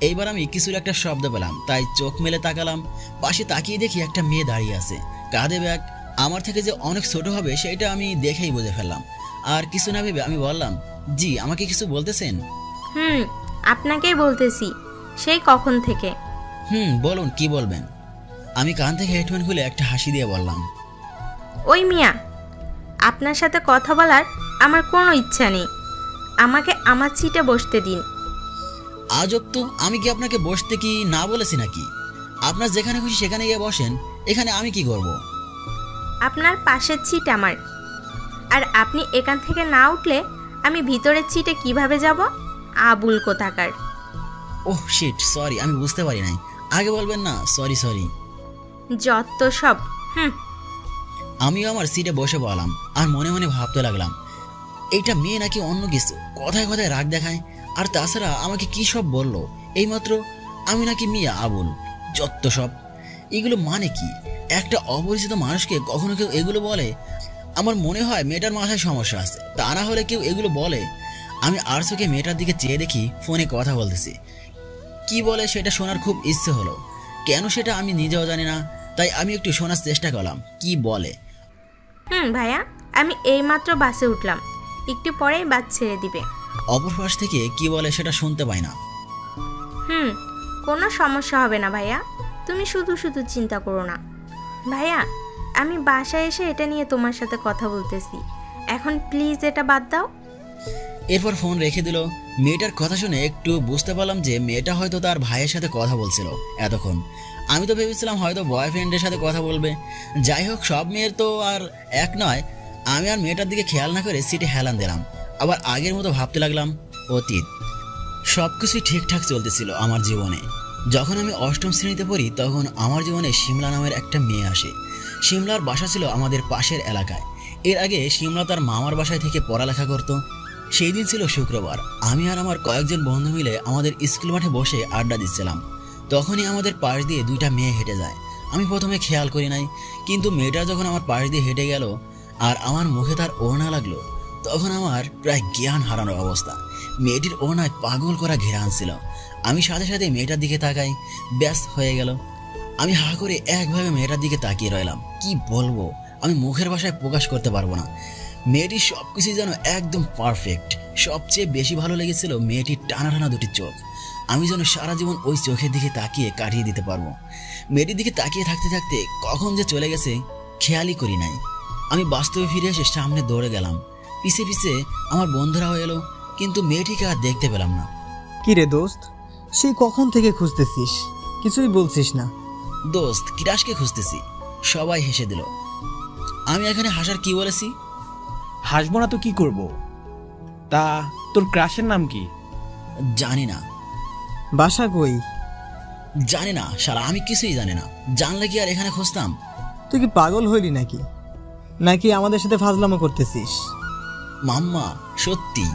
এইবার আমি কিছুর একটা শব্দ পেলাম, তাই চোখ মেলে তাকালাম। পাশে তাকিয়ে দেখি একটা মেয়ে দাঁড়িয়ে আছে, কাঁধে ব্যাগ। আমার থেকে যে অনেক ছোট হবে সেটা আমি দেখেই বুঝে ফেললাম। আর কিছু না ভেবে আমি বললাম, জি, আমাকে কিছু বলতেছেন? আপনাকেই বলতেছি, সেই কখন থেকে। বলুন, কি বলবেন? আমি কান থেকে হেডফোন খুলে একটা হাসি দিয়ে বললাম, ওই মিয়া, আপনার সাথে কথা বলার আমার কোনো ইচ্ছা নেই। আমাকে আমার সিটে বসতে দিন। আজব তো, আমি কি আপনাকে বসতে কি না বলেছি নাকি? আপনার যেখানে খুশি সেখানে গিয়ে বসেন, এখানে আমি কি করব? আপনার পাশের সিট আমার, আর আপনি এখান থেকে না উঠলে আমি ভিতরের সিটে কিভাবে যাব? আবুল কোথাকার। ওহ শিট, সরি, আমি বুঝতে পারি নাই। আগে বলবেন না? সরি। যত সব। আমিও আমার সিটে বসে পড়লাম আর মনে মনে ভাবতে লাগলাম, এইটা মেয়ে নাকি অন্য কিছু? কথায় কথায় রাগ দেখায়। আর তাছাড়া আমাকে কি সব বললো এইমাত্র, আমি নাকি মিয়া আবুল। যত সব, এগুলো মানে কি? একটা অপরিচিত মানুষকে কখনো কেউ এগুলো বলে? আমার মনে হয় মেয়েটার মাথায় সমস্যা আছে, তা না হলে কেউ এগুলো বলে? আমি আর চোখে মেয়েটার দিকে চেয়ে দেখি ফোনে কথা বলতেছি। কি বলে সেটা শোনার খুব ইচ্ছে হলো। কেন সেটা আমি নিজেও জানি না, তাই আমি একটু শোনার চেষ্টা করলাম কি বলে। ভাইয়া, আমি এইমাত্র বাসে উঠলাম, একটু পরেই বাস ছেড়ে দিবে। অপর পাশ থেকে কি বলে সেটা শুনতে পাই না। কোনো সমস্যা হবে না ভাইয়া, তুমি শুধু শুধু চিন্তা করো না। ভাইয়া, আমি বাসায় এসে এটা নিয়ে তোমার সাথে কথা বলতেছি, এখন প্লিজ এটা বাদ দাও। এরপর ফোন রেখে দিল। মেয়েটার কথা শুনে একটু বুঝতে পারলাম যে মেয়েটা হয়তো তার ভাইয়ের সাথে কথা বলছিল এতক্ষণ। আমি তো ভেবেছিলাম হয়তো বয়ফ্রেন্ডের সাথে কথা বলবে। যাই হোক, সব মেয়ের তো আর এক নয়। আমি আর মেয়েটার দিকে খেয়াল না করে সিটে হেলান দিলাম। আবার আগের মতো ভাবতে লাগলাম অতীত। সব কিছুই ঠিকঠাক চলতেছিল আমার জীবনে। যখন আমি 8ম শ্রেণীতে পড়ি তখন আমার জীবনে শিমলা নামের একটা মেয়ে আসে। শিমলার বাসা ছিল আমাদের পাশের এলাকায়। এর আগে শিমলা তার মামার বাসায় থেকে পড়ালেখা করত। সেই দিন ছিল শুক্রবার। আমি আর আমার কয়েকজন বন্ধু মিলে আমাদের স্কুল মাঠে বসে আড্ডা দিচ্ছিলাম। তখনই আমাদের পাশ দিয়ে 2টা মেয়ে হেঁটে যায়। আমি প্রথমে খেয়াল করি নাই, কিন্তু মেয়েটা যখন আমার পাশ দিয়ে হেঁটে গেল আর আমার মুখে তার ওড়না লাগলো, তখন আমার প্রায় জ্ঞান হারানোর অবস্থা। মেয়েটির ওড়নায় পাগল করা ঘেরান ছিল। আমি সাথে সাথে মেয়েটার দিকে তাকাই, ব্যস্ত হয়ে গেল। আমি হা করে একভাবে মেয়েটার দিকে তাকিয়ে রইলাম। কি বলবো, আমি মুখের ভাষায় প্রকাশ করতে পারবো না। মেয়েটির সবকিছু যেন একদম পারফেক্ট। সবচেয়ে বেশি ভালো লেগেছিল মেয়েটির টানা টানা 2টি চোখ। আমি যেন সারা জীবন ওই চোখের দিকে তাকিয়ে কাটিয়ে দিতে পারবো। মেয়েটির দিকে তাকিয়ে থাকতে থাকতে কখন যে চলে গেছে খেয়ালই করি নাই। আমি বাস্তবে ফিরে এসে সামনে দৌড়ে গেলাম। পিছে পিছে আমার বন্ধুরাও এলো, কিন্তু মেয়েটিকে আর দেখতে পেলাম না। কি রে দোস্ত, সেই কখন থেকে খুঁজতেছিস, কিছুই বলছিস না? দোস্ত, কিরাশকে খুঁজতেছি। সবাই হেসে দিল। আমি এখানে হাসার কি বলেছি? হাসবো না তো কি করব? তা তোর ক্রাশের নাম কি? জানি না। বাসা কই? জানি না শালা, আমি কিছুই জানি না। জানলে কি আর এখানে খুঁজতাম? তুই কি পাগল হইলি নাকি? নাকি আমাদের সাথে ফাজলামো করতেছিস? মাম্মা, সত্যি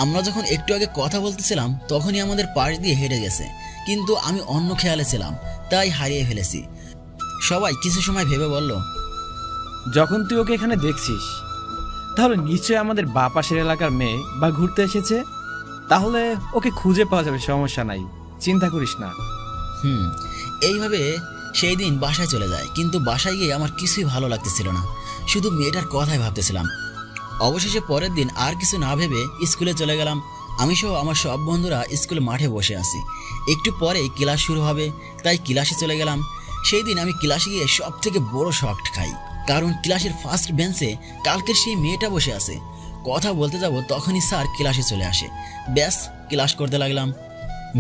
আমরা যখন একটু আগে কথা বলতেছিলাম তখনই আমাদের পাশ দিয়ে হেঁটে গেছে, কিন্তু আমি অন্য খেয়ালে ছিলাম, তাই হারিয়ে ফেলেছি। সবাই কিছু সময় ভেবে বলল, যখন তুই ওকে এখানে দেখছিস তাহলে নিশ্চয়ই আমাদের বা পাশের এলাকার মেয়ে বা ঘুরতে এসেছে। তাহলে ওকে খুঁজে পাওয়া যাবে, সমস্যা নাই, চিন্তা করিস না। এইভাবে সেই দিন বাসায় চলে যায়, কিন্তু বাসায় গিয়ে আমার কিছুই ভালো লাগতেছিল না, শুধু মেয়েটার কথাই ভাবতেছিলাম। অবশেষে পরের দিন আর কিছু না ভেবে স্কুলে চলে গেলাম। আমি সহ আমার সব বন্ধুরা স্কুলে মাঠে বসে আছি, একটু পরে ক্লাস শুরু হবে, তাই ক্লাসে চলে গেলাম। সেই দিন আমি ক্লাসে গিয়ে সব থেকে বড় শক খাই, কারণ ক্লাসের ফার্স্ট বেঞ্চে কালকের সেই মেয়েটা বসে আছে। কথা বলতে যাব তখনই স্যার ক্লাসে চলে আসে। ব্যাস ক্লাস করতে লাগলাম।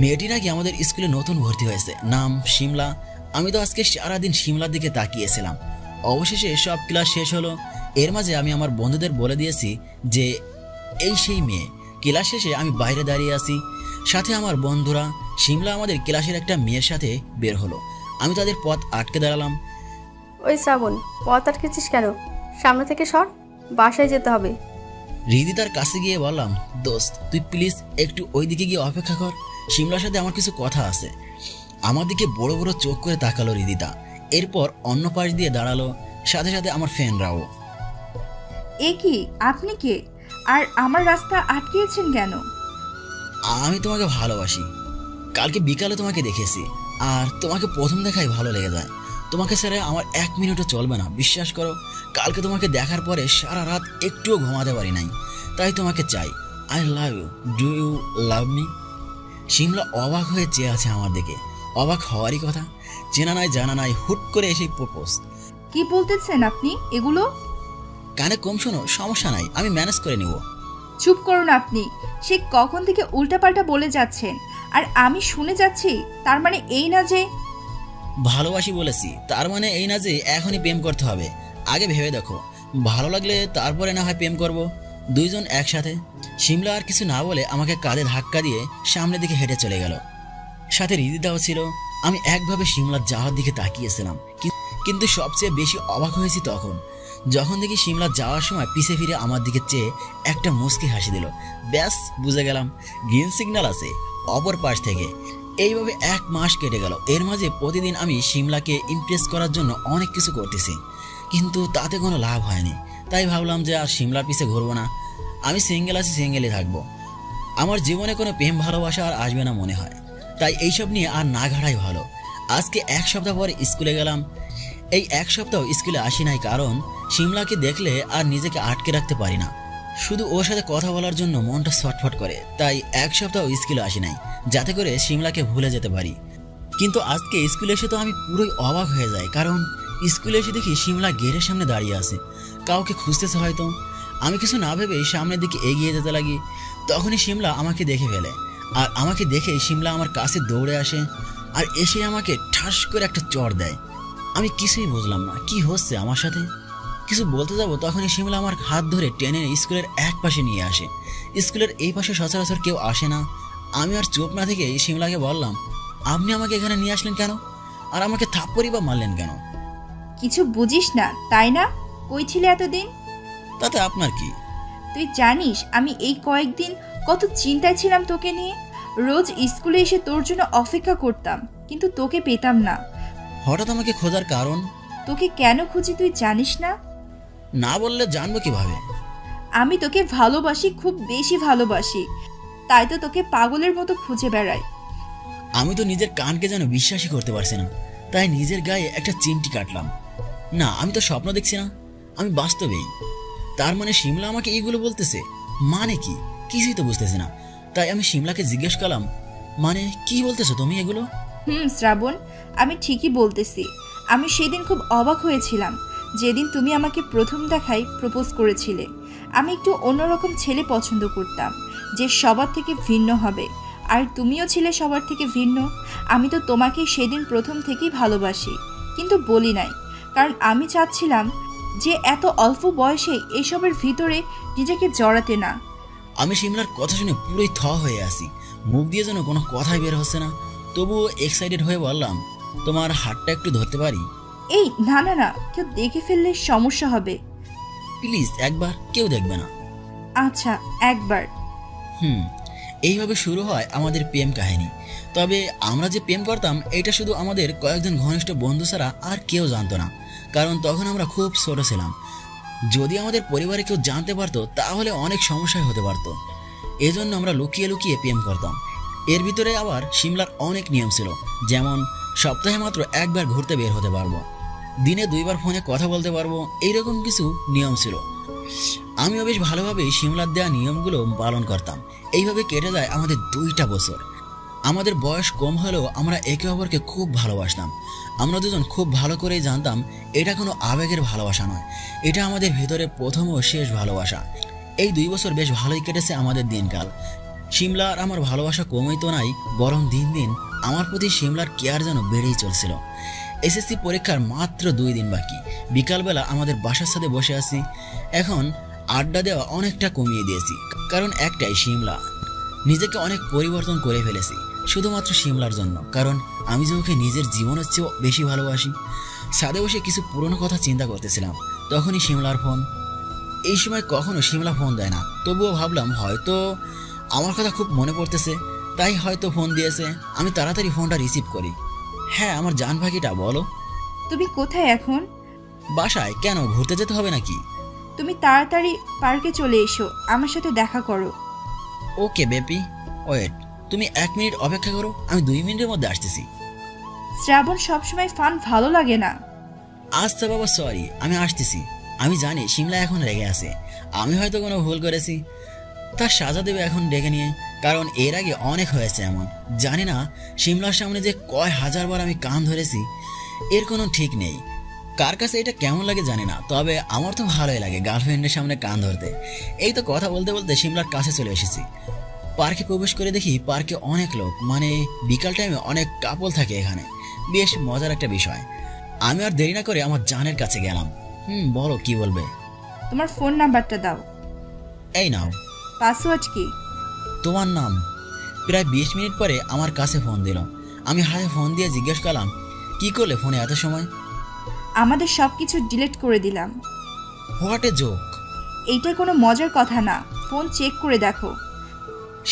মেয়েটি নাকি আমাদের স্কুলে নতুন ভর্তি হয়েছে, নাম শিমলা। আমি তো আজকে সারাদিন শিমলার দিকে তাকিয়েছিলাম। অবশেষে সব ক্লাস শেষ হলো। এর মাঝে আমি আমার বন্ধুদের বলে দিয়েছি যে এই সেই মেয়ে। ক্লাস শেষে আমি বাইরে দাঁড়িয়ে আছি, সাথে আমার বন্ধুরা। শিমলা আমাদের ক্লাসের একটা মেয়ের সাথে বের হলো। আমি তাদের পথ আটকে দাঁড়ালাম। ওই শ্রাবণ, পথ আটকেছিস কেন? সামনে থেকে সর, বাসায় যেতে হবে। হৃদিতার কাছে গিয়ে বললাম, দোস্ত তুই প্লিজ একটু ওই দিকে গিয়ে অপেক্ষা কর, শিমলার সাথে আমার কিছু কথা আছে। আমার দিকে বড় বড় চোখ করে তাকালো হৃদিতা, এরপর অন্য পাশ দিয়ে দাঁড়ালো, সাথে সাথে আমার ফ্যানরাও। এ কি, আপনি কে? আর আমার রাস্তা আটকিয়েছেন কেন? আমি তোমাকে ভালোবাসি। কালকে বিকালে তোমাকে দেখেছি, আর তোমাকে প্রথম দেখাই ভালো লেগে যায়। তোমাকে ছেড়ে আমার 1 মিনিটও চলবে না, বিশ্বাস করো। কালকে তোমাকে দেখার পরে সারা রাত একটুও ঘুমাতে পারি নাই, তাই তোমাকে চাই। I love you, do you love me? Shimla অবাক হয়ে চেয়ে আছে আমার দিকে। অবাক হওয়ারই কথা, চেনা নাই জানা নাই, হুট করে এসে প্রপোজ। কি বলতেছেন আপনি এগুলো? কানে কম শোনো, সমস্যা নাই, আমি ম্যানেজ করে নিব। চুপ করুন আপনি। সে কখন থেকে উল্টাপাল্টা বলে যাচ্ছেন, আর আমি শুনে যাচ্ছি। তার মানে এই না যে ভালোবাসি বলেছি, তার মানে এই না যে এখনই প্রেম করতে হবে। আগে ভেবে দেখো, ভালো লাগলে তারপরে না হয় প্রেম করব, দুইজন একসাথে। শিমলা আর কিছু না বলে আমাকে কাঁধে ধাক্কা দিয়ে সামনের দিকে হেঁটে চলে গেল। সাথে হৃদিতাও ছিল। আমি একভাবে শিমলার যাওয়ার দিকে তাকিয়েছিলাম, কিন্তু সবচেয়ে বেশি অবাক হয়েছি তখন যখন দেখি শিমলা যাওয়ার সময় পিছে ফিরে আমার দিকে চেয়ে একটা মুচকি হাসি দিল। ব্যাস বুঝে গেলাম গ্রিন সিগন্যাল আছে অপর পাশ থেকে। এইভাবে 1 মাস কেটে গেল। এর মাঝে প্রতিদিন আমি শিমলাকে ইমপ্রেস করার জন্য অনেক কিছু করতেছি, কিন্তু তাতে কোনো লাভ হয়নি। তাই ভাবলাম যে আর শিমলার পিছে ঘুরবো না, আমি সিঙ্গেল আছি, সিঙ্গেলই থাকবো। আমার জীবনে কোনো প্রেম ভালোবাসা আর আসবে না মনে হয়, তাই এইসব নিয়ে আর না ঘাড়াই ভালো। আজকে 1 সপ্তাহ পরে স্কুলে গেলাম। এই 1 সপ্তাহ স্কুলে আসি নাই, কারণ শিমলাকে দেখলে আর নিজেকে আটকে রাখতে পারি না। শুধু ওর সাথে কথা বলার জন্য মনটা ছটফট করে, তাই 1 সপ্তাহ স্কুলে আসি নাই, যাতে করে শিমলাকে ভুলে যেতে পারি। কিন্তু আজকে স্কুলে এসে তো আমি পুরোই অবাক হয়ে যাই, কারণ স্কুলে এসে দেখি শিমলা গেটের সামনে দাঁড়িয়ে আছে, কাউকে খুঁজতেছে হয়তো। আমি কিছু না ভেবে সামনের দিকে এগিয়ে যেতে লাগি। তখনই শিমলা আমাকে দেখে ফেলে, আর আমাকে দেখে শিমলা আমার কাছে দৌড়ে আসে, আর এসে আমাকে ঠাস করে একটা চড় দেয়। আমি কিছুই বুঝলাম না কি হচ্ছে আমার সাথে। কিছু বলতে যাব, তখনই শিমলা আমার হাত ধরে টেনে স্কুলের এক পাশে নিয়ে আসে। স্কুলের এই পাশে সচরাচর কেউ আসে না। আমি আর চুপ না থেকে শিমলাকে বললাম, আপনি আমাকে এখানে নিয়ে আসলেন কেন, আর আমাকে থাপ্পড়ই বা মারলেন কেন? কিছু বুঝিস না তাই না? কই ছিলে এতদিন? তাতে আপনার কি? তুই জানিস আমি এই কয়েকদিন কত চিন্তায় ছিলাম তোকে নিয়ে। রোজ স্কুলে এসে তোর জন্য অপেক্ষা করতাম, কিন্তু তোকে পেতাম না। হঠাৎ আমাকে খোঁজার কারণ? তোকে কেন খুঁজি তুই জানিস না? না বললে জানবো কিভাবে? আমি তোকে ভালোবাসি, খুব বেশি ভালোবাসি, তাই তো তোকে পাগলের মতো খুঁজে বেড়াই। আমি তো নিজের কানকে যেন বিশ্বাসই করতে পারছি না, তাই নিজের গায়ে একটা চিমটি কাটলাম। না, আমি তো স্বপ্ন দেখছি না, আমি বাস্তবেই। তার মানে শিমলা আমাকে এইগুলো বলতেছে, মানে কি? কিছুই তো বুঝতেছি না। তাই আমি শিমলাকে জিজ্ঞেস করলাম, মানে কি বলতেছো তুমি এগুলো? শ্রাবণ, আমি ঠিকই বলতেছি। আমি সেদিন খুব অবাক হয়েছিলাম যেদিন তুমি আমাকে প্রথম দেখায় প্রপোজ করেছিলে। আমি একটু অন্যরকম ছেলে পছন্দ করতাম, যে সবার থেকে ভিন্ন হবে, আর তুমিও ছিলে সবার থেকে ভিন্ন। আমি তো তোমাকে সেদিন প্রথম থেকেই ভালোবাসি, কিন্তু বলি নাই, কারণ আমি চাচ্ছিলাম যে এত অল্প বয়সে এসবের ভিতরে নিজেকে জড়াতে না। আমি শিমলার কথা শুনে পুরোই থ হয়ে আসি, মুখ দিয়ে যেন কোনো কথাই বের হচ্ছে না। তবুও এক্সাইটেড হয়ে বললাম, তোমার হাতটা একটু ধরতে পারি? এই না না না, কেউ দেখে ফেললে সমস্যা হবে। প্লিজ একবার, কেউ দেখবে না। আচ্ছা একবার। এইভাবে শুরু হয় আমাদের প্রেম কাহিনী। তবে আমরা যে প্রেম করতাম এটা শুধু আমাদের কয়েকজন ঘনিষ্ঠ বন্ধু ছাড়া আর কেউ জানতো না, কারণ তখন আমরা খুব ছোট ছিলাম। যদি আমাদের পরিবারে কেউ জানতে পারতো তাহলে অনেক সমস্যায় হতে পারতো। এজন্য আমরা লুকিয়ে লুকিয়ে প্রেম করতাম। এর ভিতরে আবার সিমলার অনেক নিয়ম ছিল, যেমন সপ্তাহে মাত্র একবার ঘুরতে বের হতে পারবো, দিনে 2 বার ফোনে কথা বলতে পারবো, এইরকম কিছু নিয়ম ছিল। আমিও বেশ ভালোভাবেই সিমলার দেওয়া নিয়মগুলো পালন করতাম। এইভাবে কেটে যায় আমাদের 2টা বছর। আমাদের বয়স কম হলেও আমরা একে অপরকে খুব ভালোবাসতাম। আমরা দুজন খুব ভালো করেই জানতাম এটা কোনো আবেগের ভালোবাসা নয়, এটা আমাদের ভিতরে প্রথম ও শেষ ভালোবাসা। এই 2 বছর বেশ ভালোই কেটেছে আমাদের দিনকাল। সিমলা আর আমার ভালোবাসা কমই তো নাই, বরং দিন দিন আমার প্রতি সিমলার কেয়ার যেন বেড়েই চলছিল। এসএসসি পরীক্ষার মাত্র 2 দিন বাকি। বিকালবেলা আমাদের বাসার সাথে বসে আছি। এখন আড্ডা দেওয়া অনেকটা কমিয়ে দিয়েছি, কারণ একটাই, সিমলা। নিজেকে অনেক পরিবর্তন করে ফেলেছি শুধুমাত্র সিমলার জন্য, কারণ আমি যে ওকে নিজের জীবনের চেয়েও বেশি ভালোবাসি। ছাদে বসে কিছু পুরনো কথা চিন্তা করতেছিলাম, তখনই সিমলার ফোন। এই সময় কখনো সিমলা ফোন দেয় না, তবুও ভাবলাম হয়তো আমার কথা খুব মনে পড়তেছে, তাই হয়তো ফোন দিয়েছে। আমি তাড়াতাড়ি ফোনটা রিসিভ করি। হ্যাঁ, আমার জান ভাগিটা, বলো। তুমি কোথায় এখন? বাসায়। কেন, ঘুরতে যেতে হবে নাকি? তুমি তাড়াতাড়ি পার্কে চলে এসো, আমার সাথে দেখা করো। Okay baby, wait. তুমি 1 মিনিট অপেক্ষা করো, আমি 2 মিনিটের মধ্যে আসতেছি। শ্রাবণ, সবসময় ফান ভালো লাগে না। আচ্ছা বাবা, সরি, আমি আসতেছি। আমি জানি সিমলা এখন রেগে আছে, আমি হয়তো কোনো ভুল করেছি। তার সাজা দেবে এখন ডেকে নিয়ে, কারণ এর আগে অনেক হয়েছে এমন। জানি না সিমলার সামনে যে কয় হাজারবার আমি কান ধরেছি, এর কোনো ঠিক নেই। কার কাছে এটা কেমন লাগে জানি না, তবে আমার তো ভালোই লাগে গার্লফ্রেন্ডের সামনে কান ধরতে। এই তো কথা বলতে বলতে সিমলার কাছে চলে এসেছি। পার্কে প্রবেশ করে দেখি পার্কে অনেক লোক, মানে বিকাল টাইমে অনেক কাপল থাকে এখানে। বেশ মজার একটা বিষয়। আমি আর দেরি না করে আমার জানের কাছে গেলাম। বলো, কি বলবে? তোমার ফোন নাম্বারটা দাও। এই নাও। পাসওয়ার্ড কি? তোমার নাম। প্রায় 20 মিনিট পরে আমার কাছে ফোন দিল। আমি হাতে ফোন দিয়ে জিজ্ঞেস করলাম, কি করলে ফোনে এত সময়? আমাদের সবকিছু ডিলিট করে দিলাম। What a joke. এইটা কোনো মজার কথা না, ফোন চেক করে দেখো।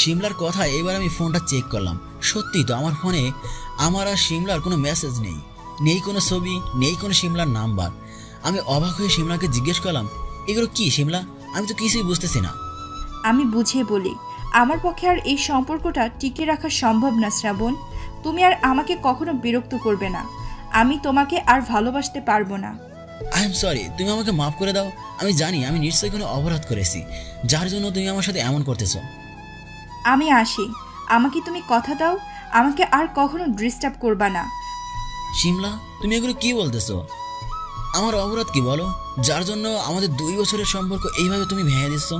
সিমলার কথা এবার আমি ফোনটা চেক করলাম। সত্যি তো, আমার ফোনে আমার আর সিমলার কোনো মেসেজ নেই, নেই কোনো ছবি, নেই কোনো সিমলার নাম্বার। আমি অবাক হয়ে সিমলাকে জিজ্ঞেস করলাম, এগুলো কি সিমলা? আমি তো কিছুই বুঝতেছি না। আমি বুঝিয়ে বলি, আমার পক্ষে আর এই সম্পর্কটা টিকে রাখা সম্ভব না শ্রাবণ। তুমি আর আমাকে কখনো বিরক্ত করবে না। আমি তোমাকে আর ভালোবাসতে পারবো না। আই এম সরি, তুমি আমাকে মাফ করে দাও। আমি জানি আমি নিশ্চয়ই কোনো অপরাধ করেছি, যার জন্য তুমি আমার সাথে এমন করতেছো। আমি আসি, আমাকে তুমি কথা দাও, আমাকে আর কখনো ডিস্টার্ব করবা না। সিমলা, তুমি এগুলো কি বলতেছো? আমার অপরাধ কি বলো, যার জন্য আমাদের 2 বছরের সম্পর্ক এইভাবে তুমি ভেঙে দিচ্ছ?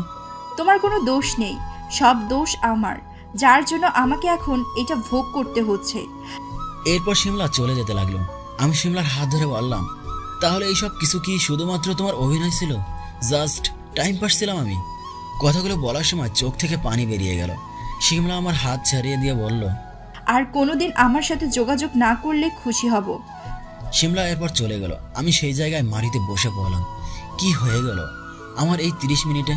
তোমার কোনো দোষ নেই, সব দোষ আমার, যার জন্য আমাকে এখন এটা ভোগ করতে হচ্ছে। এরপর সিমলা চলে যেতে লাগলো। আমি সিমলার হাত ধরে বললাম, তাহলে এইসব কিছু কি শুধুমাত্র তোমার অভিনয় ছিল? জাস্ট টাইম পাস ছিলাম আমি? কথাগুলো বলার সময় চোখ থেকে পানি বেরিয়ে গেল। সিমলা আমার হাত ছাড়িয়ে দিয়ে বলল, আর কোনোদিন আমার সাথে যোগাযোগ না করলে খুশি হব। সিমলা এরপর চলে গেল। আমি সেই জায়গায় মাটিতে বসে পড়লাম। কি হয়ে গেল আমার এই 30 মিনিটে?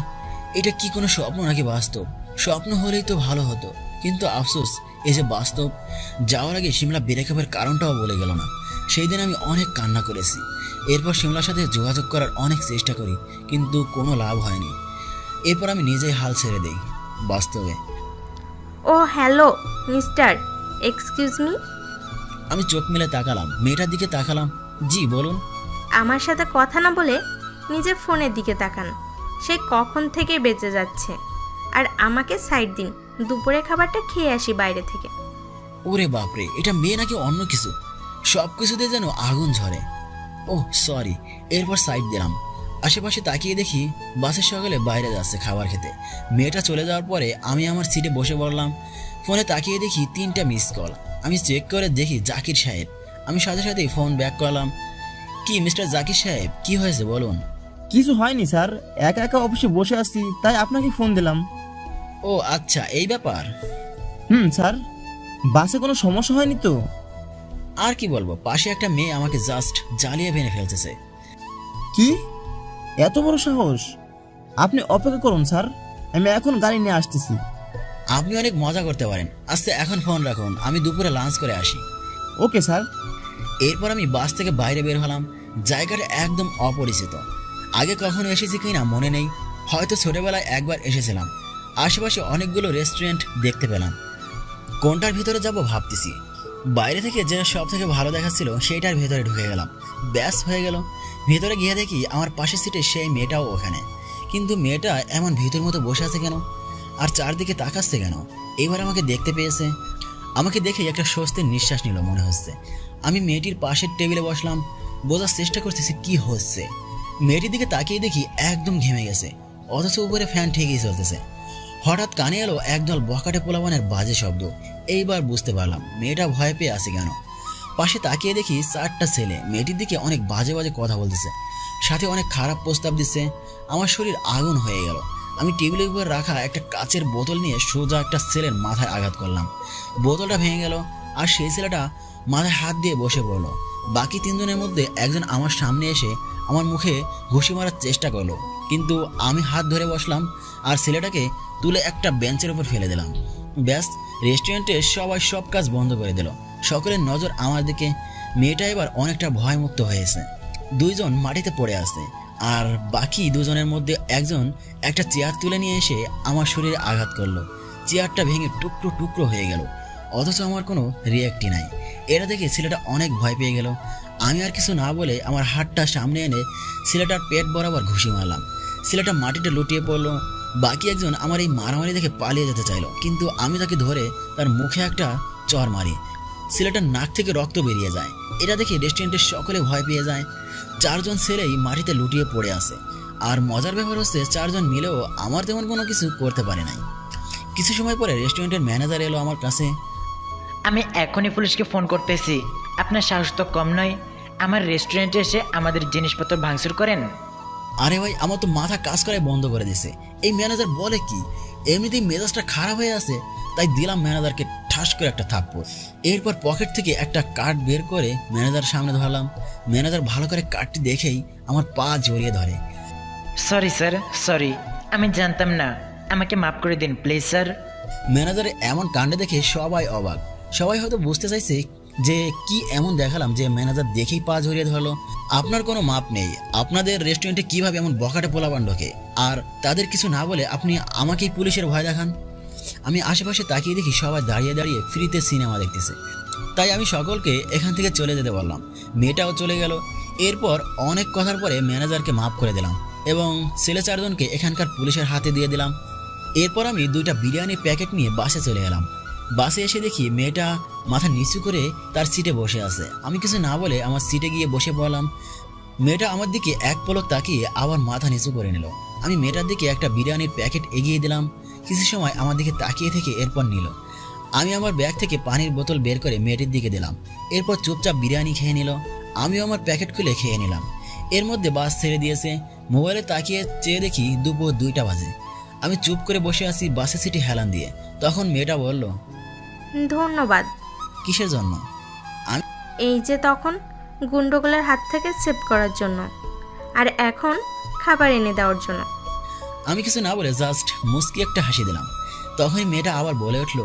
এটা কি কোনো স্বপ্ন নাকি বাস্তব? স্বপ্ন হলেই তো ভালো হতো, কিন্তু আফসোস এই যে বাস্তব। যাওয়ার আগে সিমলা ব্রেকআপের কারণটাও বলে গেল না। সেই দিন আমি অনেক কান্না করেছি। এরপর সিমলার সাথে যোগাযোগ করার অনেক চেষ্টা করি, কিন্তু কোনো লাভ হয়নি। এরপর আমি নিজেই হাল ছেড়ে দেই। বাস্তবে ও হ্যালো মিস্টার, এক্সকিউজ মি। আমি চোখ মেলে তাকালাম, মেয়েটার দিকে তাকালাম। জি বলুন। আমার সাথে কথা না বলে নিজের ফোনের দিকে তাকান। সে কখন থেকে বেঁচে যাচ্ছে। আর আমাকে সাইড দিন, দুপুরে খাবারটা খেয়ে আসি বাইরে থেকে। ওরে বাপরে, এটা মেয়ে নাকি অন্য কিছু? সব কিছুতে যেন আগুন ঝরে। Oh sorry. এরপর সাইড দিলাম। আশেপাশে তাকিয়ে দেখি বাসের সকালে বাইরে যাচ্ছে খাবার খেতে। মেয়েটা চলে যাওয়ার পরে আমি আমার সিটে বসে পড়লাম। ফোনে তাকিয়ে দেখি 3টা মিস কল। আমি চেক করে দেখি জাকির সাহেব। আমি সাথে সাথেই ফোন ব্যাক করলাম। কি মিস্টার জাকির সাহেব, কি হয়েছে বলুন? কিছু হয়নি স্যার, একা একা অফিসে বসে আছি, তাই আপনাকে ফোন দিলাম। ও আচ্ছা, এই ব্যাপার। স্যার, বাসে কোনো সমস্যা হয়নি তো? আর কি বলবো, পাশে একটা মেয়ে আমাকে জাস্ট জ্বালিয়ে ভেঙে ফেলতেছে। কি এত বড় সাহস? আপনি অপেক্ষা করুন স্যার, আমি এখন গাড়ি নিয়ে আসতেছি। আপনি অনেক মজা করতে পারেন। আচ্ছা এখন ফোন রাখুন, আমি দুপুরে লাঞ্চ করে আসি। Okay sir. এরপর আমি বাস থেকে বাইরে বের হলাম। জায়গাটা একদম অপরিচিত। আগে কখনো এসেছি কিনা মনে নেই, হয়তো ছোটবেলায় একবার এসেছিলাম। আশেপাশে অনেকগুলো রেস্টুরেন্ট দেখতে পেলাম। কোনটার ভিতরে যাব ভাবতেছি। বাইরে থেকে যে সব থেকে ভালো দেখাচ্ছিল সেইটার ভিতরে ঢুকে গেলাম। ব্যাস হয়ে গেল। ভিতরে গিয়ে দেখি আমার পাশের সিটে সেই মেয়েটাও ওখানে। কিন্তু মেয়েটা এমন ভিতর মতো বসে আছে কেন, আর চারদিকে তাকাচ্ছে কেন? এবার আমাকে দেখতে পেয়েছে। আমাকে দেখে একটা স্বস্তির নিঃশ্বাস নিল মনে হচ্ছে। আমি মেয়েটির পাশের টেবিলে বসলাম, বোঝার চেষ্টা করতেছি কি হচ্ছে। মেয়েটির দিকে তাকিয়ে দেখি একদম ঘেমে গেছে, অথচ উপরে ফ্যান ঠিকই চলতেছে। হঠাৎ কানে এলো একদল বকাটে পোলাপানের বাজে শব্দ। এইবার বুঝতে পারলাম মেয়েটা ভয় পেয়ে আছে কেন। পাশে তাকিয়ে দেখি 4টা ছেলে মেয়েটির দিকে অনেক বাজে বাজে কথা বলতেছে, সাথে অনেক খারাপ প্রস্তাব দিচ্ছে। আমার শরীর আগুন হয়ে গেল। আমি টেবিলের উপর রাখা একটা কাচের বোতল নিয়ে সোজা একটা ছেলের মাথায় আঘাত করলাম। বোতলটা ভেঙে গেল, আর সেই ছেলেটা মাথায় হাত দিয়ে বসে পড়লো। বাকি 3 জনের মধ্যে একজন আমার সামনে এসে আমার মুখে ঘুষি মারার চেষ্টা করলো, কিন্তু আমি হাত ধরে বসলাম আর ছেলেটাকে তুলে একটা বেঞ্চের উপর ফেলে দিলাম। ব্যাস, রেস্টুরেন্টে সবাই সব কাজ বন্ধ করে দিল। সকলের নজর আমার দিকে। মেয়েটা এবার অনেকটা ভয়মুক্ত হয়েছে। 2 জন মাটিতে পড়ে আছে, আর বাকি 2 জনের মধ্যে একজন একটা চেয়ার তুলে নিয়ে এসে আমার শরীরে আঘাত করলো। চেয়ারটা ভেঙে টুকরো টুকরো হয়ে গেল, অথচ আমার কোনো রিয়াক্টই নাই। এটা দেখে ছেলেটা অনেক ভয় পেয়ে গেল। আমি আর কিছু না বলে আমার হাতটা সামনে এনে ছেলেটার পেট বরাবর ঘুষি মারলাম। ছেলেটা মাটিতে লুটিয়ে পড়লো। বাকি একজন আমার এই মারামারি দেখে পালিয়ে যেতে চাইলো, কিন্তু আমি তাকে ধরে তার মুখে একটা চর মারি। ছেলেটার নাক থেকে রক্ত বেরিয়ে যায়। এটা দেখে রেস্টুরেন্টের সকলে ভয় পেয়ে যায়। 4 জন ছেলেই মাটিতে লুটিয়ে পড়ে আছে। আর মজার ব্যাপার হচ্ছে 4 জন মিলেও আমার তেমন কোনো কিছু করতে পারে নাই। কিছু সময় পরে রেস্টুরেন্টের ম্যানেজার এলো আমার কাছে। আমি এখনই পুলিশকে ফোন করতেছি। আপনার সাহস তো কম নয়, আমার রেস্টুরেন্টে এসে আমাদের জিনিসপত্র ভাঙচুর করেন। আরে ভাই, আমার তো মাথা কাজ করাই বন্ধ করে দিছে। এই ম্যানেজার বলে কি? এমনিতেই মেজাজটা খারাপ হয়ে আছে, তাই দিলাম ম্যানেজারকে ঠাস করে একটা থাপ্পড়। এরপর পকেট থেকে একটা কার্ড বের করে ম্যানেজার সামনে ধরলাম। ম্যানেজার ভালো করে কার্ডটি দেখেই আমার পা জড়িয়ে ধরে। সরি স্যার, সরি, আমি জানতাম না, আমাকে মাফ করে দিন প্লিজ স্যার। ম্যানেজারের এমন কাণ্ডে দেখে সবাই অবাক। সবাই হয়তো বুঝতে চাইছে যে কি এমন দেখালাম যে ম্যানেজার দেখেই পা জড়িয়ে ধরলো। আপনার কোনো মাপ নেই। আপনাদের রেস্টুরেন্টে কিভাবে এমন বকাটে পোলাপান ঢোকে, আর তাদের কিছু না বলে আপনি আমাকেই পুলিশের ভয় দেখান? আমি আশেপাশে তাকিয়ে দেখি সবাই দাঁড়িয়ে দাঁড়িয়ে ফ্রিতে সিনেমা দেখতেছে। তাই আমি সকলকে এখান থেকে চলে যেতে বললাম। মেয়েটাও চলে গেল। এরপর অনেক কথার পরে ম্যানেজারকে মাফ করে দিলাম এবং ছেলে 4 জনকে এখানকার পুলিশের হাতে দিয়ে দিলাম। এরপর আমি 2টা বিরিয়ানির প্যাকেট নিয়ে বাসে চলে গেলাম। বাসে এসে দেখি মেয়েটা মাথা নিচু করে তার সিটে বসে আছে। আমি কিছু না বলে আমার সিটে গিয়ে বসে পড়লাম। মেয়েটা আমার দিকে এক পলক তাকিয়ে আবার মাথা নিচু করে নিল। আমি মেয়েটার দিকে একটা বিরিয়ানির প্যাকেট এগিয়ে দিলাম। কিছু সময় আমার দিকে তাকিয়ে থেকে এরপর নিল। আমি আমার ব্যাগ থেকে পানির বোতল বের করে মেয়েটির দিকে দিলাম। এরপর চুপচাপ বিরিয়ানি খেয়ে নিল। আমিও আমার প্যাকেট খুলে খেয়ে নিলাম। এর মধ্যে বাস ছেড়ে দিয়েছে। মোবাইলে তাকিয়ে চেয়ে দেখি দুপুর 2টা বাজে। আমি চুপ করে বসে আছি বাসের সিটে হেলান দিয়ে। তখন মেয়েটা বলল, ধন্যবাদ। কিসের জন্য? এই যে তখন গুন্ডগুলোর হাত থেকে সেভ করার জন্য, আর এখন খাবার এনে দেওয়ার জন্য। আমি কিছু না বলে জাস্ট মুস্কি একটা হাসি দিলাম। তখনই মেয়েটা আবার বলে উঠল,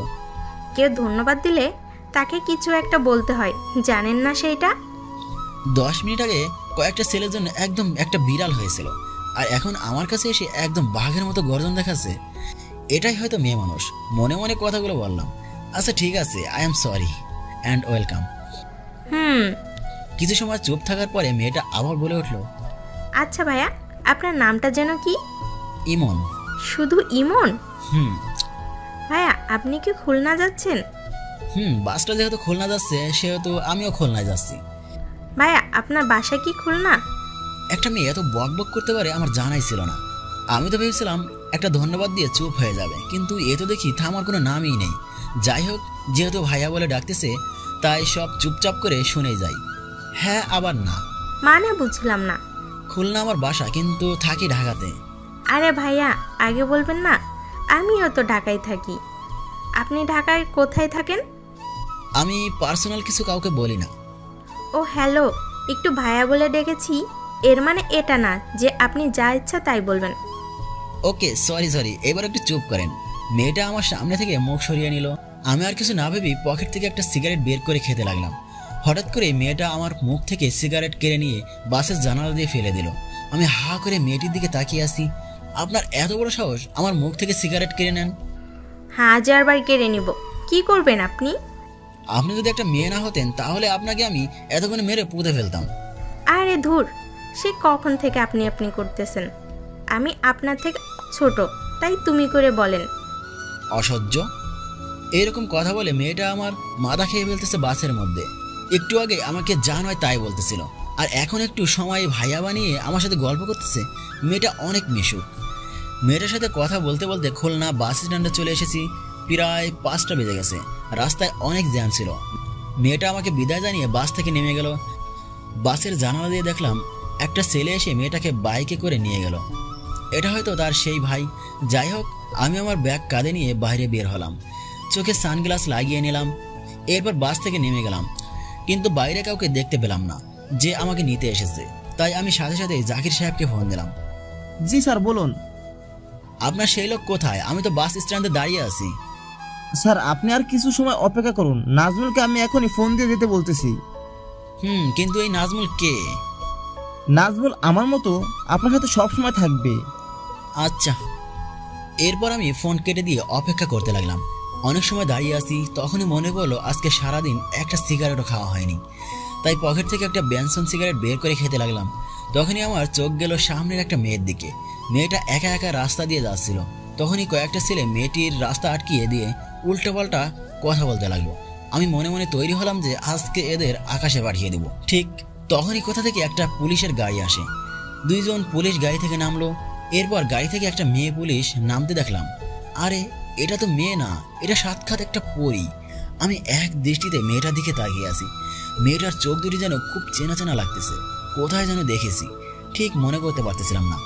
কেউ ধন্যবাদ দিলে তাকে কিছু একটা বলতে হয়, জানেন না সেইটা? 10 মিনিট আগে কয়েকটা ছেলের জন্য একদম একটা বিড়াল হয়েছিল, আর এখন আমার কাছে এসে একদম বাঘের মতো গর্জন দেখাচ্ছে। এটাই হয়তো মেয়ে মানুষ। মনে মনে কথাগুলো বললাম। আচ্ছা ঠিক আছে, I am sorry and welcome. কিছু সময় চুপ থাকার পরে মেয়েটা আবার বলে উঠল, আচ্ছা ভাইয়া, আপনার নামটা যেন কি? ইমন। শুধু ইমন? ভাইয়া, আপনি কি খুলনা যাচ্ছেন? বাসটা যেহেতু খুলনা যাচ্ছে সেহেতু আমিও খুলনায় যাচ্ছি। ভাইয়া, আপনার বাসা কি খুলনা? একটা মেয়ে এত বক বক করতে পারে আমার জানাই ছিল না। আমি তো ভেবেছিলাম একটা ধন্যবাদ দিয়ে চুপ হয়ে যাবে, কিন্তু এ তো দেখি থামার কোনো নামই নেই। যাই হোক, যেহেতু ভাইয়া বলে ডাকতেছে তাই সব চুপচাপ করে শুনে যাই। হ্যাঁ আবার না, মানে বুঝলাম না। খুলনা আমার বাসা, কিন্তু থাকি ঢাকাতে। আরে ভাইয়া, আগে বলবেন না, আমিও তো ঢাকায় থাকি। আপনি ঢাকায় কোথায় থাকেন? আমি পার্সোনাল কিছু কাউকে বলি না। ও হ্যালো, একটু ভাইয়া বলে ডেকেছি, এর মানে এটা না যে আপনি যা ইচ্ছা তাই বলবেন। ওকে সরি, এবার একটু চুপ করেন। মেয়েটা আমার সামনে থেকে মুখ সরিয়ে নিল। আমি আর কিছু না ভেবেই পকেট থেকে একটা সিগারেট বের করে খেতে লাগলাম। হঠাৎ করে মেয়েটা আমার মুখ থেকে সিগারেট কেড়ে নিয়ে বাসের জানালা দিয়ে ফেলে দিল। আমি হা করে মেয়েটির দিকে তাকিয়ে আছি। আপনার এত বড় সাহস আমার মুখ থেকে সিগারেট কেড়ে নেন? 1000 বার কেড়ে নিব, কি করবেন আপনি? আপনি যদি একটা মেয়ে না হতেন তাহলে আপনাকে আমি এতক্ষণে মেরে পুঁতে ফেলতাম। আরে ধুর, সে কখন থেকে আপনি আপনি করতেছেন? আমি আপনার থেকে ছোট, তাই তুমি করে বলেন। অসহ্য। এইরকম কথা বলে মেয়েটা আমার মাথা খেয়ে ফেলতেছে বাসের মধ্যে। একটু আগে আমাকে যা নয় তাই বলতেছিল, আর এখন একটু সময় ভাইয়া বানিয়ে আমার সাথে গল্প করতেছে। মেয়েটা অনেক মিশুক। মেয়েটার সাথে কথা বলতে বলতে খুলনা বাস স্ট্যান্ডে চলে এসেছি। প্রায় 5টা বেজে গেছে। রাস্তায় অনেক জ্যাম ছিল। মেয়েটা আমাকে বিদায় জানিয়ে বাস থেকে নেমে গেল। বাসের জানালা দিয়ে দেখলাম একটা ছেলে এসে মেয়েটাকে বাইকে করে নিয়ে গেল। এটা হয়তো তার সেই ভাই। যাই হোক, আমি আমার ব্যাগ কাঁধে নিয়ে বাইরে বের হলাম। চোখে সানগ্লাস লাগিয়ে নিলাম। এরপর বাস থেকে নেমে গেলাম, কিন্তু বাইরে কাউকে দেখতে পেলাম না যে আমাকে নিতে এসেছে। তাই আমি সাথে সাথে জাকির সাহেবকে ফোন দিলাম। জি স্যার, বলুন। আপনার সেই লোক কোথায়? আমি তো বাস স্ট্যান্ডে দাঁড়িয়ে আছি। স্যার, আপনি আর কিছু সময় অপেক্ষা করুন। নাজমুলকে আমি এখনই ফোন দিয়ে যেতে বলতেছি। কিন্তু এই নাজমুল কে? নাজমুল আমার মতো আপনার সাথে সবসময় থাকবে। আচ্ছা। এরপর আমি ফোন কেটে দিয়ে অপেক্ষা করতে লাগলাম। অনেক সময় দাঁড়িয়ে আছি, তখনই মনে পড়লো আজকে সারাদিন একটা সিগারেটও খাওয়া হয়নি। তাই পকেট থেকে একটা বেনসন সিগারেট বের করে খেতে লাগলাম। তখনই আমার চোখ গেল সামনের একটা মেয়ের দিকে। মেয়েটা একা একা রাস্তা দিয়ে যাচ্ছিল। তখনই কয়েকটা ছেলে মেয়েটির রাস্তা আটকিয়ে দিয়ে উল্টোপাল্টা কথা বলতে লাগলো। আমি মনে মনে তৈরি হলাম যে আজকে এদের আকাশে পাঠিয়ে দেব। ঠিক তখনই কোথা থেকে একটা পুলিশের গাড়ি আসে। 2 জন পুলিশ গাড়ি থেকে নামলো। এরপর গাড়ি থেকে একটা মেয়ে পুলিশ নামতে দেখলাম। আরে এটা তো মেয়ে না, এটা সাক্ষাৎ একটা পরী। আমি এক দৃষ্টিতে মেয়েটার দিকে তাকিয়ে আছি। মেয়েটার চোখ দুটি যেন খুব চেনা চেনা লাগতেছে। কোথায় যেন দেখেছি, ঠিক মনে করতে পারতেছিলাম না।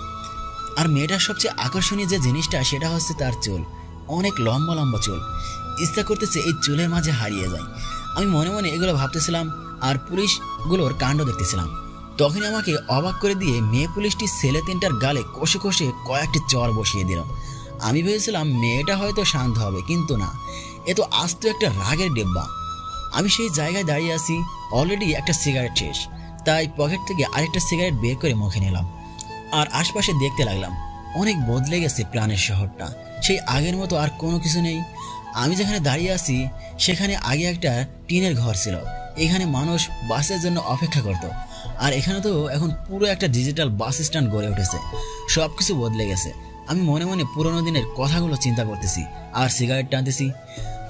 আর মেয়েটার সবচেয়ে আকর্ষণীয় যে জিনিসটা সেটা হচ্ছে তার চুল। অনেক লম্বা লম্বা চুল। ইচ্ছা করতেছে এই চুলের মাঝে হারিয়ে যায়। আমি মনে মনে এগুলো ভাবতেছিলাম আর পুলিশগুলোর কাণ্ড দেখতেছিলাম। তখনই আমাকে অবাক করে দিয়ে মেয়ে পুলিশটি ছেলে 3টার গালে কষে কষে কয়েকটি চর বসিয়ে দিল। আমি ভেবেছিলাম মেয়েটা হয়তো শান্ত হবে, কিন্তু না, এ তো আস্ত একটা রাগের ডিব্বা। আমি সেই জায়গায় দাঁড়িয়ে আছি। অলরেডি একটা সিগারেট শেষ, তাই পকেট থেকে আরেকটা সিগারেট বের করে মুখে নিলাম আর আশপাশে দেখতে লাগলাম। অনেক বদলে গেছে প্রাণের শহরটা। সেই আগের মতো আর কোনো কিছু নেই। আমি যেখানে দাঁড়িয়ে আছি সেখানে আগে একটা টিনের ঘর ছিল। এখানে মানুষ বাসের জন্য অপেক্ষা করত। আর এখানে তো এখন পুরো একটা ডিজিটাল বাস স্ট্যান্ড গড়ে উঠেছে। সব কিছু বদলে গেছে। আমি মনে মনে পুরোনো দিনের কথাগুলো চিন্তা করতেছি আর সিগারেট টানতেছি।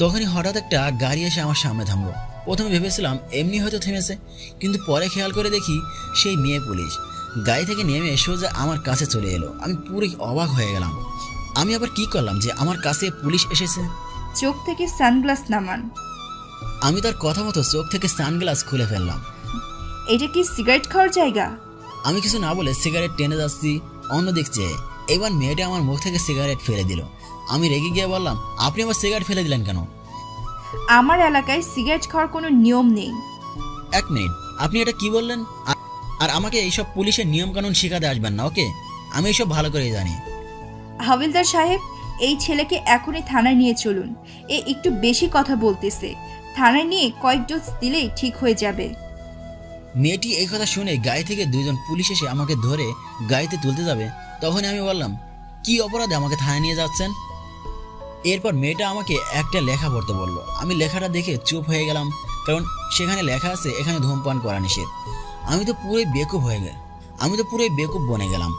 তখনই হঠাৎ একটা গাড়ি এসে আমার সামনে থামলো। প্রথমে ভেবেছিলাম এমনি হয়তো থেমেছে, কিন্তু পরে খেয়াল করে দেখি সেই মেয়ে পুলিশ গাড়ি থেকে নেমে সোজা আমার কাছে চলে এলো। আমি পুরো অবাক হয়ে গেলাম। আমি আবার কি করলাম যে আমার কাছে পুলিশ এসেছে? চোখ থেকে সানগ্লাস নামান। আমি তার কথা মতো চোখ থেকে সানগ্লাস খুলে ফেললাম। এটা কি সিগারেট খাওয়ার জায়গা? আমি কিছু না বলে সিগারেট টেনে যাচ্ছি অন্য দিক চেয়ে। এবার মেয়েটা আমার মুখ থেকে সিগারেট ফেলে দিল। আমি রেগে গিয়ে বললাম, আপনি আমার সিগারেট ফেলে দিলেন কেন? আমার এলাকায় সিগারেট খাওয়ার কোনো নিয়ম নেই। 1 মিনিট, আপনি এটা কি বললেন? আর আমাকে এইসব পুলিশের নিয়ম কানুন শেখাতে আসবেন না, ওকে? আমি এইসব ভালো করে জানি। হাবিলদার সাহেব, এই ছেলেকে এখনই থানায় নিয়ে চলুন। এ একটু বেশি কথা বলতেছে। থানায় নিয়ে কয়েক ডোজ দিলেই ঠিক হয়ে যাবে। মেয়েটি এই কথা শুনে গাড়ি থেকে 2 জন পুলিশ এসে আমাকে ধরে গাড়িতে তুলতে যাবে। তখন আমি বললাম, কি অপরাধে আমাকে থানায় নিয়ে যাচ্ছেন? এরপর মেয়েটা আমাকে একটা লেখা পড়তে বলল। আমি লেখাটা দেখে চুপ হয়ে গেলাম, কারণ সেখানে লেখা আছে এখানে ধূমপান করা নিষেধ। আমি তো পুরোই বেকুব বনে গেলাম।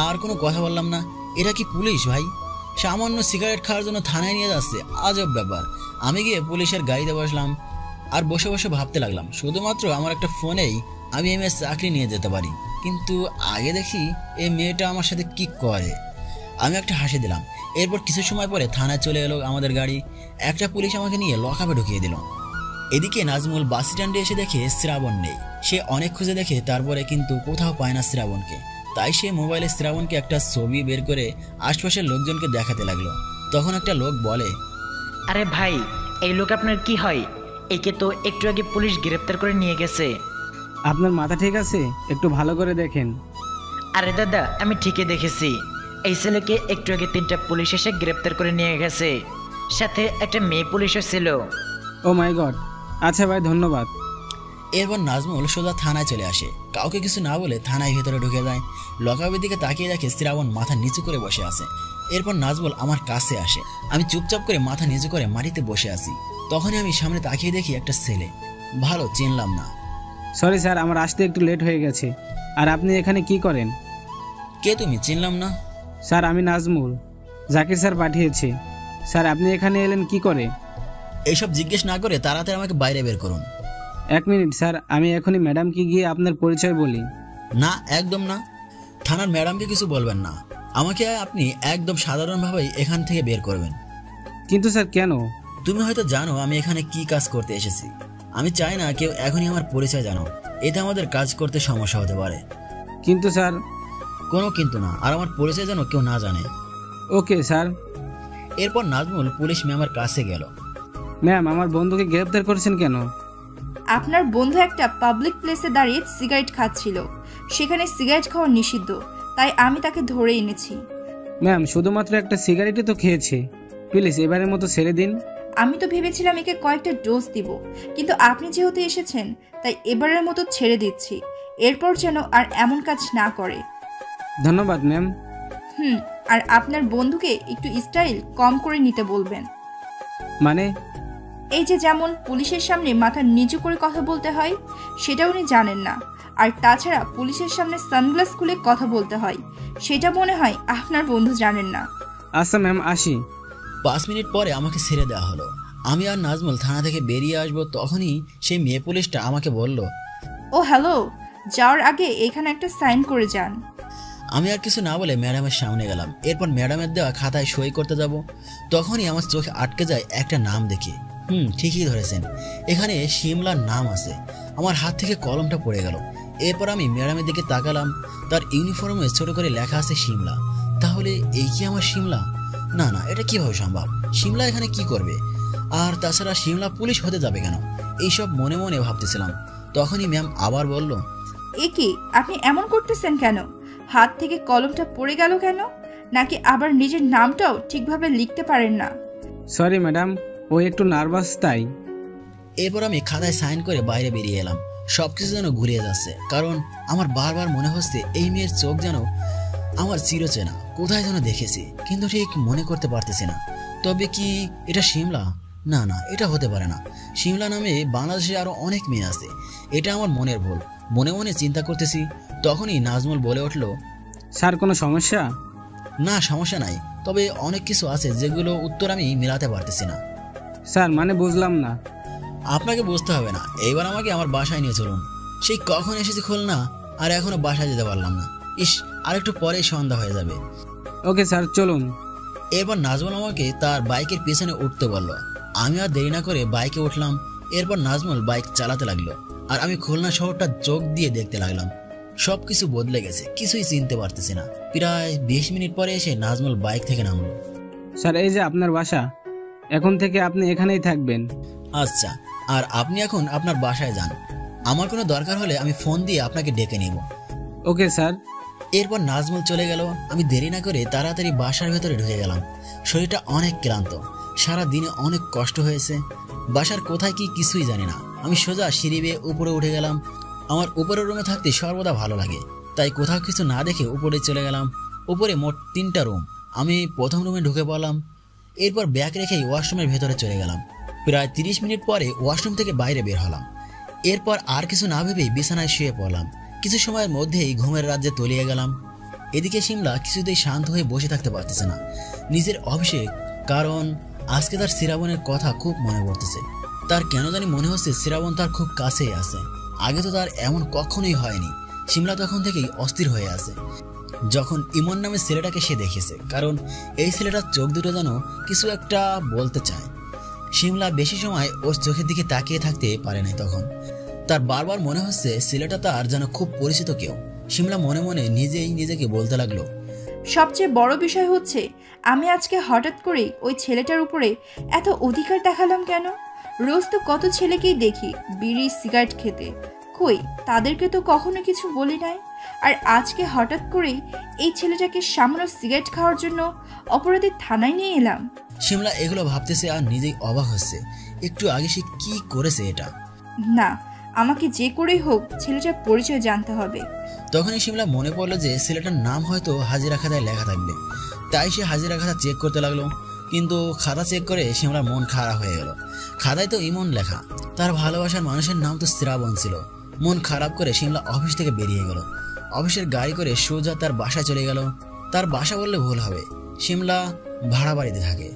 আর কোনো কথা বললাম না। এটা কি পুলিশ ভাই? সামান্য সিগারেট খাওয়ার জন্য থানায় নিয়ে যাচ্ছে, আজব ব্যাপার। আমি গিয়ে পুলিশের গাড়িতে বসলাম আর বসে বসে ভাবতে লাগলাম, শুধুমাত্র আমার একটা ফোনেই আমি এই মেয়ের চাকরি নিয়ে যেতে পারি। কিন্তু আগে দেখি এই মেয়েটা আমার সাথে কি করে। আমি একটা হাসি দিলাম। এরপর কিছু সময় পরে থানায় চলে এলো আমাদের গাড়ি। একটা পুলিশ আমাকে নিয়ে লকআপে ঢুকিয়ে দিল। এদিকে নাজমুল বাস স্ট্যান্ডে এসে দেখে শ্রাবণ নেই। সে অনেক খুঁজে দেখে, তারপরে কিন্তু কোথাও পায় না শ্রাবণকে। তাই সে মোবাইলে শ্রাবণকে একটা ছবি বের করে আশপাশের লোকজনকে দেখাতে লাগলো। তখন একটা লোক বলে, আরে ভাই, এই লোক আপনার কি হয়? একে তো একটু আগে পুলিশ গ্রেপ্তার করে নিয়ে গেছে। আপনার মাথা ঠিক আছে? একটু ভালো করে দেখেন। আরে দাদা, আমি ঠিকই দেখেছি। এই ছেলেকে একটু আগে 3টা পুলিশ এসে গ্রেপ্তার করে নিয়ে গেছে, সাথে একটা মেয়ে পুলিশও ছিল। ও মাই গড। আচ্ছা ভাই, ধন্যবাদ। এরপর নাজমুল সোজা থানায় চলে আসে। কাউকে কিছু না বলে থানায় ভেতরে ঢুকে যায়। লকআপের দিকে তাকিয়ে দেখে শ্রাবণ মাথা নিচু করে বসে আছে। এরপর নাজমুল আমার কাছে আসে। আমি চুপচাপ করে মাথা নিচু করে মাটিতে বসে আছি। তখনই আমি সামনে তাকিয়ে দেখি একটা ছেলে, ভালো চিনলাম না। সরি স্যার, আমার আসতে একটু লেট হয়ে গেছে। আর আপনি এখানে কি করেন? কে তুমি? চিনলাম না। স্যার আমি নাজমুল, জাকির স্যার পাঠিয়েছে। স্যার আপনি এখানে এলেন কি করে? এইসব জিজ্ঞেস না করে তাড়াতাড়ি আমাকে বাইরে বের করুন। 1 মিনিট স্যার, আমি এখনই ম্যাডামকে গিয়ে আপনার পরিচয় বলি। না, একদম না। থানার ম্যাডামকে কিছু বলবেন না, আমাকে আপনি একদম সাধারণভাবেই এখান থেকে বের করবেন। কিন্তু স্যার কেন? তুমি হয়তো জানো আমি এখানে কি কাজ করতে এসেছি। আমি চাই না কেউ এখনই আমার পরিচয় জানো, এতে আমাদের কাজ করতে সমস্যা হতে পারে। কিন্তু স্যার। কোনো কিন্তু না, আর আমার পরিচয় যেন কেউ না জানে। Okay sir. এরপর নাজমুল পুলিশ ম্যামের কাছে গেল। ম্যাম, আমার বন্ধুকে গ্রেফতার করেছেন কেন? আপনার বন্ধু একটা পাবলিক প্লেসে দাঁড়িয়ে সিগারেট খাচ্ছিল, সেখানে সিগারেট খাওয়া নিষিদ্ধ, তাই আমি তাকে ধরে এনেছি। ম্যাম, শুধুমাত্র একটা সিগারেটই তো খেয়েছে, প্লিজ এবারের মতো ছেড়ে দিন। আমি তো ভেবেছিলাম একে কয়েকটা ডোজ দিব, কিন্তু আপনি যেহেতু এসেছেন তাই এবারের মতো ছেড়ে দিচ্ছি। এরপর যেন আর এমন কাজ না করে। ধন্যবাদ ম্যাম। আর আপনার বন্ধুকে একটু স্টাইল কম করে নিতে বলবেন। মানে? এই যে যেমন পুলিশের সামনে মাথা নিচু করে কথা বলতে হয়, সেটা উনি জানেন না। আর তাছাড়া পুলিশের সামনে সানগ্লাস খুলে কথা বলতে হয়, সেটা মনে হয় আপনার বন্ধু জানেন না। আচ্ছা ম্যাম, আসি। 5 মিনিট পরে আমাকে ছেড়ে দেওয়া হলো। আমি আর নাজমুল থানা থেকে বেরিয়ে আসবো, তখনই সেই মেয়ে পুলিশটা আমাকে বলল, ও হ্যালো, যাওয়ার আগে এখানে একটা সাইন করে যান। আমি আর কিছু না বলে ম্যাডামের সামনে গেলাম। এরপর ম্যাডামের দেওয়া খাতায় সই করতে যাব, তখনই আমার চোখে আটকে যায় একটা নাম দেখে। ঠিকই ধরেছেন, এখানে শিমলার নাম আছে। আমার হাত থেকে কলমটা পড়ে গেল। এরপর আমি ম্যাডামের দিকে তাকালাম, তার ইউনিফর্মে ছোট করে লেখা আছে শিমলা। তাহলে এই কি আমার শিমলা? না না, এটা কিভাবে সম্ভব? শিমলা এখানে কি করবে? আর তাছাড়া শিমলা পুলিশ হতে যাবে কেন? এইসব মনে মনে ভাবতেছিলাম। তখনই ম্যাম আবার বলল, এ কি আপনি এমন করতেছেন কেন? হাত থেকে কলমটা পড়ে গেল কেন? নাকি আবার নিজের নামটাও ঠিকভাবে লিখতে পারেন না? সরি ম্যাডাম, ও একটু নার্ভাস তাই। এরপর আমি খাতায় সাইন করে বাইরে বেরিয়ে এলাম। সবকিছু যেন ঘুরিয়ে যাচ্ছে, কারণ আমার বারবার মনে হচ্ছে এই মেয়ের চোখ যেন আমার চিরচেনা, কোথায় যেন দেখেছি, কিন্তু ঠিক মনে করতে পারতেছি না। তবে কি এটা শিমলা? না না, এটা হতে পারে না। শিমলা নামে বাংলাদেশে আরো অনেক মেয়ে আছে, এটা আমার মনের ভুল। মনে মনে চিন্তা করতেছি, তখনই নাজমুল বলে উঠল, স্যার কোনো সমস্যা? না, সমস্যা নাই, তবে অনেক কিছু আছে যেগুলো উত্তর আমি মিলাতে পারতেছি না। স্যার মানে বুঝলাম না। আপনাকে বুঝতে হবে না, এইবার আমাকে আমার বাসায় নিয়ে চলুন। সেই কখন এসেছি খুলনা, আর এখনো বাসায় যেতে পারলাম না। ইস, আর একটু পরেই সন্ধ্যা হয়ে যাবে। ওকে স্যার, চলুন। এরপর নাজমুল আমাকে তার বাইকের পেছনে উঠতে বলল। আমি আর দেরি না করে বাইকে উঠলাম। এরপর নাজমুল বাইক চালাতে লাগলো, আর আমি খুলনা শহরটা চোখ দিয়ে দেখতে লাগলাম। সবকিছু বদলে গেছে, কিছুই চিনতে পারতেছি না। প্রায় 20 মিনিট পরে এসে নাজমুল বাইক থেকে নামলো। স্যার এই যে আপনার বাসা, এখন থেকে আপনি এখানেই থাকবেন। আচ্ছা, আর আপনি এখন আপনার বাসায় যান। আমার কোনো দরকার হলে আমি ফোন দিয়ে আপনাকে ডেকে নিব। Okay sir. এরপর নাজমুল চলে গেল। আমি দেরি না করে তাড়াতাড়ি বাসার ভেতরে ঢুকে গেলাম। শরীরটা অনেক ক্লান্ত, সারা দিনে অনেক কষ্ট হয়েছে। বাসার কোথায় কি কিছুই জানি না। আমি সোজা সিঁড়ি বেয়ে উপরে উঠে গেলাম। আমার উপরের রুমে থাকতে সর্বদা ভালো লাগে, তাই কোথাও কিছু না দেখে উপরে চলে গেলাম। উপরে মোট 3টা রুম। আমি প্রথম রুমে ঢুকে পড়লাম। এরপর ব্যাগ রেখেই ওয়াশরুমের ভেতরে চলে গেলাম। প্রায় 30 মিনিট পরে ওয়াশরুম থেকে বাইরে বের হলাম। এরপর আর কিছু না ভেবেই বিছানায় শুয়ে পড়লাম। কিছু সময়ের মধ্যেই ঘুমের রাজ্যে তলিয়ে গেলাম। এদিকে শিমলা কিছুতেই শান্ত হয়ে বসে থাকতে পারতেছে না নিজের অভিষেক, কারণ আজকে তার শ্রাবণের কথা খুব মনে পড়তেছে। তার কেন জানি মনে হচ্ছে শ্রাবণ তার খুব কাছেই আছে। আগে তো তার এমন কখনোই হয়নি। শিমলা তখন থেকেই অস্থির হয়ে আছে যখন ইমন নামে ছেলেটাকে সে দেখেছে, কারণ এই ছেলেটার চোখ দুটো যেন কিছু একটা বলতে চায়। শিমলা বেশি সময় ওর চোখের দিকে তাকিয়ে থাকতে পারে নাই। তখন তার বারবার মনে হচ্ছে ছেলেটা তার যেন খুব পরিচিত কেউ। শিমলা মনে মনে নিজেই নিজেকে বলতে লাগলো, সবচেয়ে বড় বিষয় হচ্ছে আমি আজকে হঠাৎ করে ওই ছেলেটার উপরে এত অধিকার দেখালাম কেন? রোজ তো কত ছেলেকেই দেখি বিড়ি সিগারেট খেতে, কই তাদেরকে তো কখনো কিছু বলি নাই। আর আজকে হঠাৎ করেই এই ছেলেটাকে সামান্য সিগারেট খাওয়ার জন্য অপরাধী থানায় নিয়ে এলাম। শিমলা এগুলো ভাবতেছে আর নিজেই অবাক হচ্ছে। একটু আগে সে কি করেছে এটা? না, আমাকে যে করেই হোক ছেলেটার পরিচয় জানতে হবে। তখনই শিমলা মনে পড়লো যে ছেলেটার নাম হয়তো হাজিরা খাতায় লেখা থাকবে, তাই সে হাজিরা খাতা চেক করতে লাগলো। কিন্তু খাতা চেক করে শিমলার মন খারাপ হয়ে গেল। খাতায় তো ইমন লেখা, তার ভালোবাসার মানুষের নাম তো শ্রাবণ ছিল। মন খারাপ করে শিমলা অফিস থেকে বেরিয়ে গেল। অফিসের গাড়ি করে সোজা তার বাসায় চলে গেল। তার বাসা বললে ভুল হবে, শিমলা ভাড়া বাড়িতে থাকে।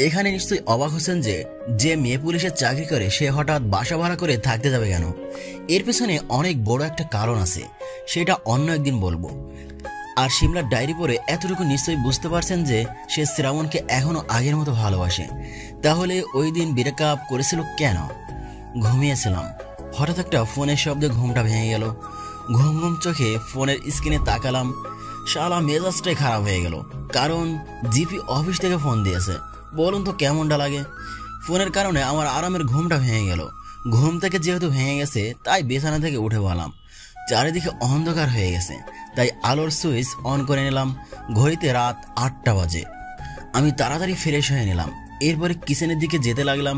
এখানে নিশ্চয়ই অবাক হচ্ছেন যে যে মেয়ে পুলিশের চাকরি করে সে হঠাৎ বাসা ভাড়া করে থাকতে যাবে কেন? এর পেছনে অনেক বড় একটা কারণ আছে, সেটা অন্য একদিন বলবো। আর শিমলার ডায়েরি পড়ে এতটুকু নিশ্চয়ই বুঝতে পারছেন যে সে শ্রাবণকে এখনো আগের মতো ভালোবাসে। তাহলে ওই দিন ব্রেকআপ করেছিল কেন? ঘুমিয়েছিলাম, হঠাৎ একটা ফোনের শব্দে ঘুমটা ভেঙে গেল। ঘুম ঘুম চোখে ফোনের স্ক্রিনে তাকালাম। শালা মেজাজটাই খারাপ হয়ে গেল, কারণ জিপি অফিস থেকে ফোন দিয়েছে। বলুন তো কেমনটা লাগে? ফোনের কারণে আমার আরামের ঘুমটা ভেঙে গেল। ঘুম থেকে যেহেতু ভেঙে গেছে তাই বিছানা থেকে উঠে বললাম। চারিদিকে অন্ধকার হয়ে গেছে, তাই আলোর সুইচ অন করে নিলাম। ঘড়িতে রাত 8টা বাজে। আমি তাড়াতাড়ি ফ্রেশ হয়ে নিলাম। এরপরে কিচেনের দিকে যেতে লাগলাম।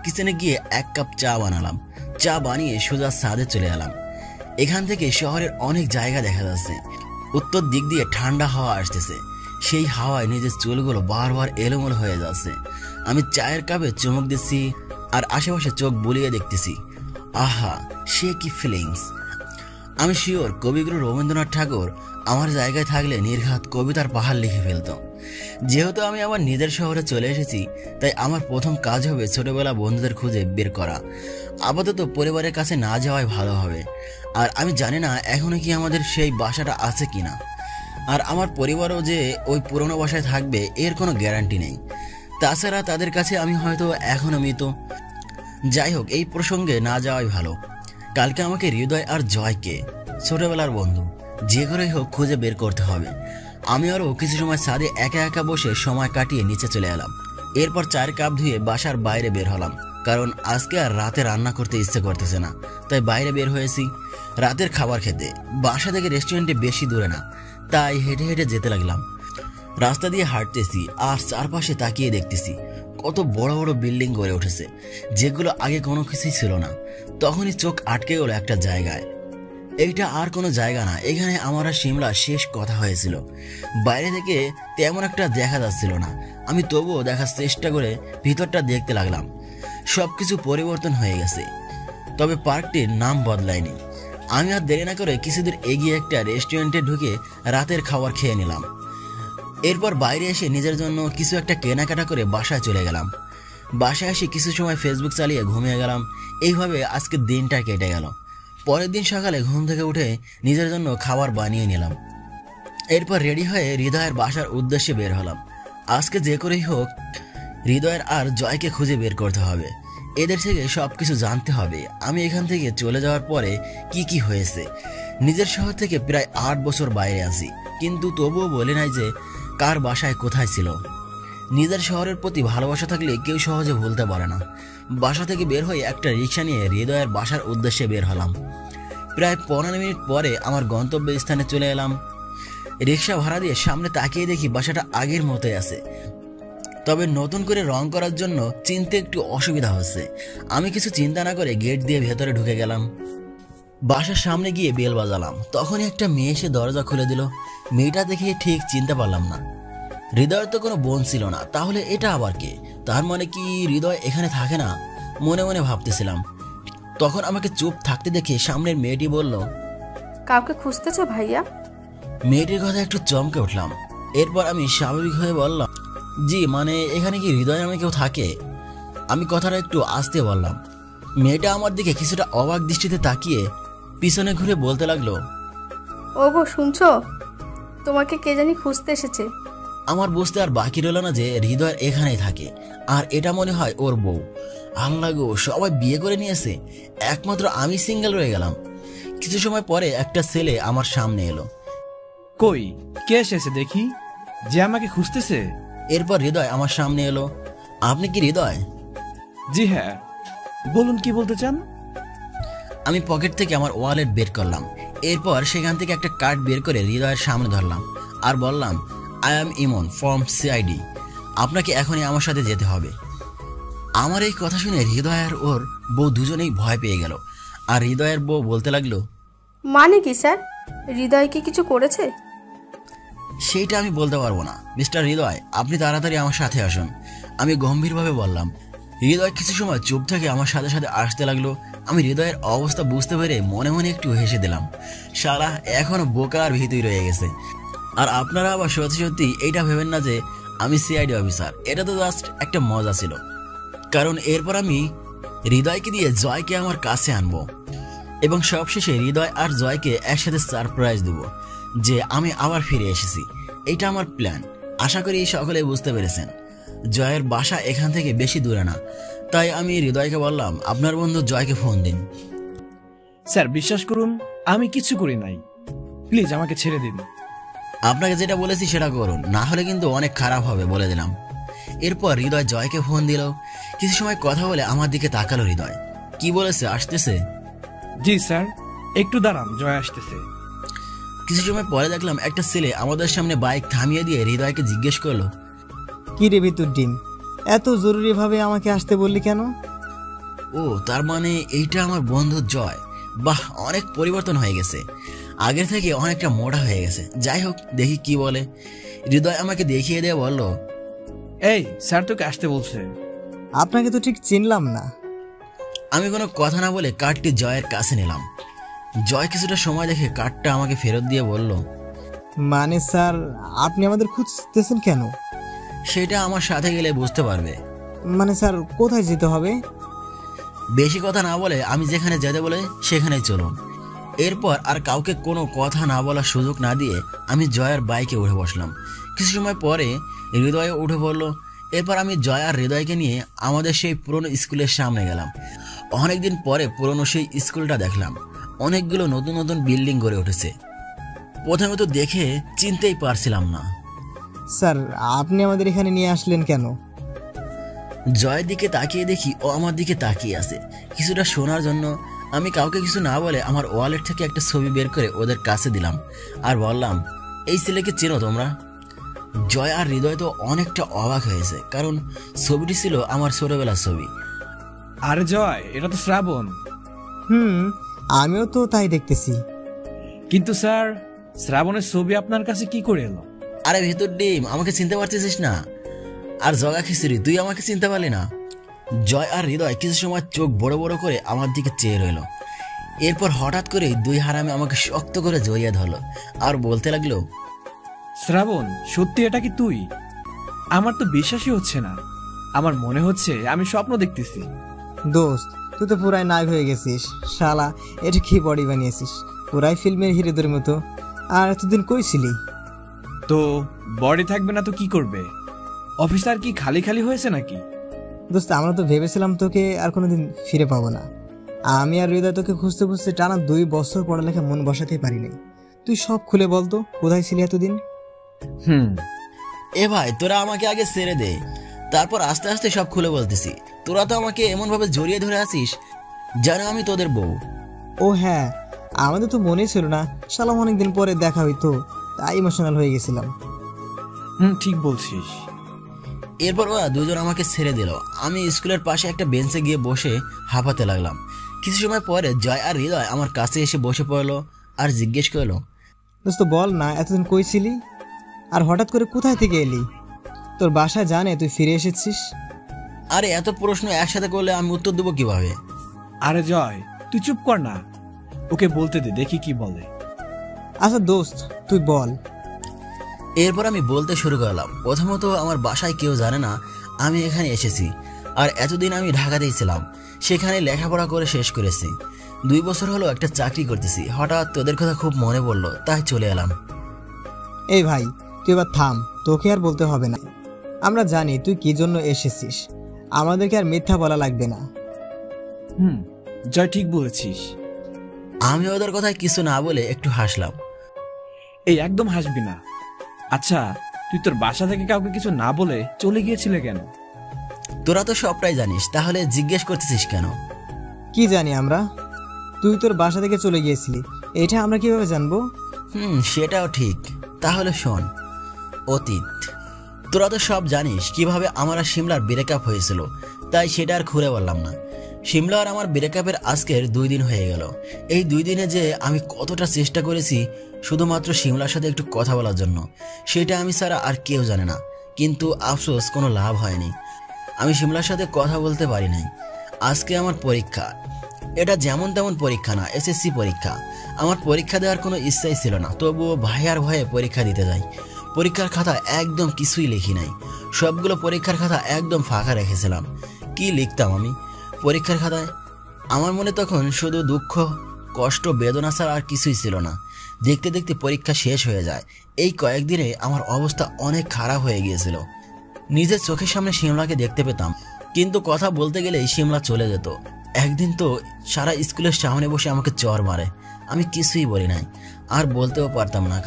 কিচেনে গিয়ে 1 কাপ চা বানালাম। চা বানিয়ে সোজা ছাদে চলে এলাম। এখান থেকে শহরের অনেক জায়গা দেখা যাচ্ছে। উত্তর দিক দিয়ে ঠান্ডা হাওয়া আসতেছে। সেই হাওয়ায় নিজের চুলগুলো বারবার এলোমেলো হয়ে যাচ্ছে। আমি চায়ের কাপে চুমুক দিচ্ছি আর আশেপাশে চোখ বুলিয়ে দেখতেছি। আহা, সে কি ফিলিংস! আমি শিওর কবিগুরু রবীন্দ্রনাথ ঠাকুর আমার জায়গায় থাকলে নির্ঘাত কবিতার পাহাড় লিখে ফেলত। যেহেতু আমি আমার নিজের শহরে চলে এসেছি, তাই আমার প্রথম কাজ হবে ছোটবেলা বন্ধুদের খুঁজে বের করা। আপাতত পরিবারের কাছে না যাওয়াই ভালো হবে। আর আমি জানি না এখনো কি আমাদের সেই বাসাটা আছে কিনা। আর আমার পরিবারও যে ওই পুরনো বাসায় থাকবে এর কোনো গ্যারান্টি নেই। তাছাড়া তাদের কাছে আমি হয়তো এখনো মৃত। যাই হোক, এই প্রসঙ্গে না যাওয়াই ভালো। কালকে আমাকে হৃদয় আর জয়কে, ছোটবেলার বন্ধু, যে করেই হোক খুঁজে বের করতে হবে। আমি আরও কিছু সময় ছাদে একা একা বসে সময় কাটিয়ে নিচে চলে এলাম। এরপর 4 কাপ ধুয়ে বাসার বাইরে বের হলাম, কারণ আজকে আর রাতে রান্না করতে ইচ্ছে করতেছে না, তাই বাইরে বের হয়েছি রাতের খাবার খেতে। বাসা থেকে রেস্টুরেন্টে বেশি দূরে না, তাই হেঁটে হেঁটে যেতে লাগলাম। রাস্তা দিয়ে হাঁটতেছি আর চারপাশে তাকিয়ে দেখতেছি কত বড় বড় বিল্ডিং গড়ে উঠেছে, যেগুলো আগে কোনো কিছুই ছিল না। তখনই চোখ আটকে গেল একটা জায়গায়। এইটা আর কোনো জায়গা না, এখানে আমার আর শিমলা শেষ কথা হয়েছিল। বাইরে থেকে তেমন একটা দেখা যাচ্ছিল না। আমি তবুও দেখার চেষ্টা করে ভিতরটা দেখতে লাগলাম। সবকিছু পরিবর্তন হয়ে গেছে, তবে পার্কটির নাম বদলায়নি। আমি আর দেরি না করে কিছুদূর এগিয়ে একটা রেস্টুরেন্টে ঢুকে রাতের খাবার খেয়ে নিলাম। এরপর বাইরে এসে নিজের জন্য কিছু একটা কেনাকাটা করে বাসায় চলে গেলাম। বাসায় এসে কিছু সময় ফেসবুক চালিয়ে ঘুমিয়ে গেলাম। এইভাবে আজকের দিনটা কেটে গেল। পরের দিন সকালে ঘুম থেকে উঠে নিজের জন্য খাবার বানিয়ে নিলাম। এরপর রেডি হয়ে হৃদয়ের বাসার উদ্দেশ্যে বের হলাম। আজকে যে করেই হোক হৃদয়ের আর জয়কে খুঁজে বের করতে হবে। এদের থেকে সব কিছু জানতে হবে আমি এখান থেকে চলে যাওয়ার পরে কি কি হয়েছে। নিজের শহর থেকে প্রায় 8 বছর বাইরে আছি, কিন্তু তবুও বলে নাই যে কার বাসায় কোথায় ছিল। নিজের শহরের প্রতি ভালোবাসা থাকলে কেউ সহজে ভুলতে পারে না। বাসা থেকে বের হয়ে একটা রিক্সা নিয়ে হৃদয়ের বাসার উদ্দেশ্যে বের হলাম। প্রায় 15 মিনিট পরে আমার গন্তব্য স্থানে চলে এলাম। রিক্সা ভাড়া দিয়ে সামনে তাকিয়ে দেখি বাসাটা আগের মতোই আছে, তবে নতুন করে রং করার জন্য চিনতে একটু অসুবিধা হচ্ছে। আমি কিছু চিন্তা না করে গেট দিয়ে ভেতরে ঢুকে গেলাম। বাসার সামনে গিয়ে বেল বাজালাম, তখনই একটা মেয়ে এসে দরজা খুলে দিল। মেয়েটা দেখে ঠিক চিনতে পারলাম না। হৃদয়ের তো কোনো বোন ছিল না, তাহলে এটা আবার কে? তার মানে কি হৃদয় এখানে থাকে না? মনে মনে ভাবতেছিলাম। তখন আমাকে চুপ থাকতে দেখে সামনের মেয়েটি বলল, কাউকে খুঁজতেছো ভাইয়া? মেয়েটির কথা একটু চমকে উঠলাম। এরপর আমি স্বাভাবিক হয়ে বললাম, জি, মানে এখানে কি হৃদয় নামে কেউ থাকে? আমি কথাটা একটু আস্তে বললাম। মেয়েটা আমার দিকে কিছুটা অবাক দৃষ্টিতে তাকিয়ে পিছনে ঘুরে বলতে লাগলো, ওগো শুনছো, তোমাকে কে জানি খুঁজতে এসেছে। আমার বুঝতে আর বাকি রইল না যে হৃদয় এখানেই থাকে, আর এটা মনে হয় ওর বউ। আল্লাহ গো, সবাই বিয়ে করে নিয়েছে, একমাত্র আমি সিঙ্গেল রয়ে গেলাম। কিছু সময় পরে একটা ছেলে আমার সামনে এলো। কই, কে এসেছে দেখি, যে আমাকে খুঁজতেছে? এরপর হৃদয় আমার সামনে এলো। আপনি কি হৃদয়? জি হ্যাঁ, বলুন কি বলতে চান? আমি পকেট থেকে আমার ওয়ালেট বের করলাম। এরপর সেখান থেকে একটা কার্ড বের করে হৃদয়ের সামনে ধরলাম আর বললাম, I am Emon from CID. আপনাকে এখনই আমার সাথে যেতে হবে। আমার এই কথা শুনে হৃদয় আর ওর বউ দুজনেই ভয় পেয়ে গেল। আর হৃদয়ের বউ বলতে লাগলো, মানে কি স্যার, হৃদয় কি কিছু করেছে? সেইটা আমি বলতে পারবো না। মিস্টার হৃদয়, আপনি তাড়াতাড়ি আমার সাথে আসুন, আমি গম্ভীরভাবে বললাম। হৃদয় কিছু সময় চুপ থেকে আমার সাথে সাথে আসতে লাগলো। আমি হৃদয়ের অবস্থা বুঝতে পেরে মনে মনে একটু হেসে দিলাম। শালা এখনো বোকার ভিতই রয়ে গেছে। আর আপনারা আবার সত্যি সত্যি এইটা ভেবেন না যে আমি সিআইডি অফিসার। এটা তো জাস্ট একটা মজা ছিল, কারণ এরপর আমি হৃদয়কে দিয়ে জয়কে আমার কাছে আনবো এবং সবশেষে হৃদয় আর জয়কে একসাথে সারপ্রাইজ দেবো যে আমি আবার ফিরে এসেছি। এইটা আমার প্ল্যান। আশা করি সকলে বুঝতে পেরেছেন। জয়ের বাসা এখান থেকে বেশি দূরে না, তাই আমি হৃদয়কে বললাম, আপনার বন্ধু জয়কে ফোন দিন। স্যার বিশ্বাস করুন, আমি কিছু করি নাই, প্লিজ আমাকে ছেড়ে দিন। আপনাকে যেটা বলেছি সেটা করুন, না হলে কিন্তু অনেক খারাপ হবে, বলে দিলাম। এরপর হৃদয় জয়কে ফোন দিল। কিছু সময় কথা বলে আমার দিকে তাকালো হৃদয়। কি বলেছে, আসতেছে? জি স্যার, একটু দাঁড়ান, জয় আসতেছে। কিছু সময় পরে দেখলাম একটা ছেলে আমাদের সামনে বাইক থামিয়ে দিয়ে হৃদয়কে জিজ্ঞেস করলো, কি রে ভিতর ডিম, এত জরুরি ভাবে আমাকে আসতে বললি কেন? ও তার মানে এইটা আমার বন্ধু জয়। বাহ, অনেক পরিবর্তন হয়ে গেছে, আগের থেকে অনেকটা মোটা হয়ে গেছে। যাই হোক, দেখি কি বলে। হৃদয় আমাকে দেখিয়ে দিয়ে বলল, এই স্যার তোকে আসতে বলছে। আপনাকে তো ঠিক চিনলাম না। আমি কোনো কথা না বলে কার্ডটি জয়ের কাছে নিলাম। জয় কিছুটা সময় দেখে কার্ডটা আমাকে ফেরত দিয়ে বলল, মানে স্যার আপনি আমাদের খুঁজতেছেন কেন? সেটা আমার সাথে গেলে বুঝতে পারবে। মানে স্যার কোথায় যেতে হবে? বেশি কথা না বলে আমি যেখানে যেতে বলে সেখানেই চলুন। এরপর আর কাউকে কোনো কথা না বলার সুযোগ না দিয়ে আমি জয়ের বাইকে উঠে বসলাম। কিছু সময় পরে হৃদয় উঠে পড়লো। এরপর আমি জয় আর হৃদয়কে নিয়ে আমাদের সেই পুরনো স্কুলের সামনে গেলাম। অনেকদিন পরে পুরনো সেই স্কুলটা দেখলাম। অনেকগুলো নতুন নতুন বিল্ডিং গড়ে উঠেছে। প্রথমে তো দেখে চিনতেই পারছিলাম না। স্যার আপনি আমাদের এখানে নিয়ে আসলেন কেন? জয়ের দিকে তাকিয়ে দেখি ও আমার দিকে তাকিয়ে আছে। কিছুটা শোনার জন্য আমি কাউকে কিছু না বলে আমার ওয়ালেট থেকে একটা ছবি বের করে ওদের কাছে দিলাম আর বললাম, এই ছেলেকে চেনো তোমরা? জয় আর হৃদয় তো অনেকটা অবাক হয়েছে, কারণ ছবিটি ছিল আমার ছোটবেলার ছবি। আরে জয়, এটা তো শ্রাবণ। আমিও তো তাই দেখতেছি। কিন্তু স্যার, শ্রাবণের ছবি আপনার কাছে কি করে এলো? আরে ভেতর ডিম, আমাকে চিনতে পারতেছিস না? আর জগা খিচুড়ি, তুই আমাকে চিনতে পারলি না? জয় আর হৃদয় কিছু সময় চোখ বড় বড় করে আমার দিকে চেয়ে রইল। এরপর হঠাৎ করে দুই হারামে আমাকে শক্ত করে জড়িয়ে ধরলো আর বলতে লাগলো, শ্রাবণ, সত্যি এটা কি তুই? আমার তো বিশ্বাসই হচ্ছে না। আমার মনে হচ্ছে আমি স্বপ্ন দেখতেছি। দোস্ত, তুই তো পুরাই নায়ক হয়ে গেছিস। শালা, এটা কি বডি বানিয়েছিস, পুরাই ফিল্মের হিরোদের মতো। আর এতদিন কই ছিলি? তো বডি থাকবে না তো কি করবে? অফিসার কি খালি খালি হয়েছে নাকি? দোস্ত, আমরা তো ভেবেছিলাম তোকে আর কোনোদিন ফিরে পাবো না। আমি আর হৃদয় তোকে খুঁজতে খুঁজতে টানা 2 বছর পড়ালেখা মন বসাতে পারিনি। তুই সব খুলে বলতো, কোথায় ছিলি এতদিন? এ ভাই, তোরা আমাকে আগে ছেড়ে দে, তারপর আস্তে আস্তে সব খুলে বলতেছি। তোরা তো আমাকে এমন ভাবে জড়িয়ে ধরে আছিস যেন আমি তোদের বউ। ও হ্যাঁ, আমাদের তো মনেই ছিল না শালা অনেকদিন পরে দেখা হইতো, তাই ইমোশনাল হয়ে গেছিলাম। ঠিক বলছিস। এরপর ওরা দুজন আমাকে ছেড়ে দিল। আমি স্কুলের পাশে একটা বেঞ্চে গিয়ে বসে হাঁপাতে লাগলাম। কিছু সময় পরে জয় আর হৃদয় আমার কাছে এসে বসে পড়লো আর জিজ্ঞেস করলো, দোস্ত বল না, এতদিন কই ছিলি আর হঠাৎ করে কোথায় থেকে এলি? তোর বাসা জানে তুই ফিরে এসেছিস? আরে এত প্রশ্ন একসাথে করলে আমি উত্তর দেবো কিভাবে? আরে জয়, তুই চুপ কর না, ওকে বলতে দে, দেখি কি বলে। আচ্ছা দোস্ত, তুই বল। এরপর আমি বলতে শুরু করলাম। প্রথমত, আমার বাসায় কেউ জানে না আমি এখানে এসেছি, আর এতদিন আমি ঢাকাতেই ছিলাম। সেখানে লেখাপড়া করে শেষ করেছি। 2 বছর হলো একটা চাকরি করতেছি। হঠাৎ তোদের কথা খুব মনে পড়লো, তাই চলে এলাম। এই ভাই, তুই এবার থাম, তোকে আর বলতে হবে না। আমরা জানি তুই কি জন্য এসেছিস, আমাদেরকে আর মিথ্যা বলা লাগবে না। জয়, ঠিক বলেছিস। আমি ওদের কথায় কিছু না বলে একটু হাসলাম। এই একদম হাসবি না। আচ্ছা, তুই তোর বাসা থেকে কাউকে কিছু না বলে চলে গিয়েছিলে কেন? তোরা তো সবটাই জানিস, তাহলে জিজ্ঞেস করতেছিস কেন? কি জানি আমরা? তুই তোর বাসা থেকে চলে গিয়েছিলি, এটা আমরা কিভাবে জানবো? সেটাও ঠিক। তাহলে শোন, অতীত। তোরা তো সব জানিস কিভাবে আমার আর শিমলার ব্রেকআপ হয়েছিল, তাই সেটা আর খুলে বললাম না। শিমলা আর আমার ব্রেকআপের আজকের 2 দিন হয়ে গেল। এই 2 দিনে যে আমি কতটা চেষ্টা করেছি শুধুমাত্র শিমলার সাথে একটু কথা বলার জন্য, সেটা আমি ছাড়া আর কেউ জানে না। কিন্তু আফসোস, কোনো লাভ হয়নি। আমি শিমলার সাথে কথা বলতে পারি নাই। আজকে আমার পরীক্ষা। এটা যেমন তেমন পরীক্ষা না, এসএসসি পরীক্ষা। আমার পরীক্ষা দেওয়ার কোনো ইচ্ছাই ছিল না, তবুও ভাইয়ার ভয়ে পরীক্ষা দিতে যাই। পরীক্ষার খাতা একদম কিছুই লিখি নাই, সবগুলো পরীক্ষার খাতা একদম ফাঁকা রেখেছিলাম। কি লিখতাম আমি পরীক্ষার খাতায়? আমার মনে তখন শুধু দুঃখ, কষ্ট, বেদনা ছাড়া আর কিছুই ছিল না। দেখতে দেখতে পরীক্ষা শেষ হয়ে যায়। এই কয়েকদিনে আমার অবস্থা অনেক খারাপ হয়ে গিয়েছিল। নিজের চোখের সামনে শিমলাকে দেখতে পেতাম, কিন্তু কথা বলতে গেলেই শিমলা চলে যেত। একদিন তো সারা স্কুলের সামনে বসে আমাকে চর মারে। আমি কিছুই বলি নাই, আর বলতেও পারতাম না,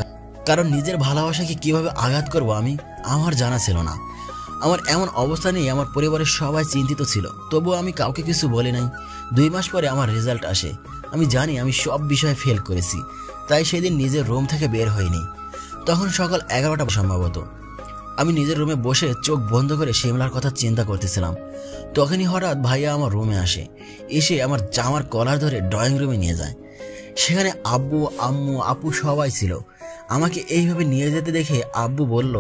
কারণ নিজের ভালোবাসাকে কিভাবে আঘাত করব আমার জানা ছিল না। আমার এমন অবস্থা নিয়ে আমার পরিবারের সবাই চিন্তিত ছিল, তবুও আমি কাউকে কিছু বলি নাই। 2 মাস পরে আমার রেজাল্ট আসে। আমি জানি আমি সব বিষয়ে ফেল করেছি, তাই সেদিন নিজের রুম থেকে বের হইনি। তখন সকাল 11টা সম্ভবত। আমি নিজের রুমে বসে চোখ বন্ধ করে শিমলার কথা চিন্তা করতেছিলাম। তখনই হঠাৎ ভাইয়া আমার রুমে আসে। এসে আমার জামার কলার ধরে ড্রয়িং রুমে নিয়ে যায়। সেখানে আব্বু, আম্মু, আপু সবাই ছিল। আমাকে এইভাবে নিয়ে যেতে দেখে আব্বু বলল,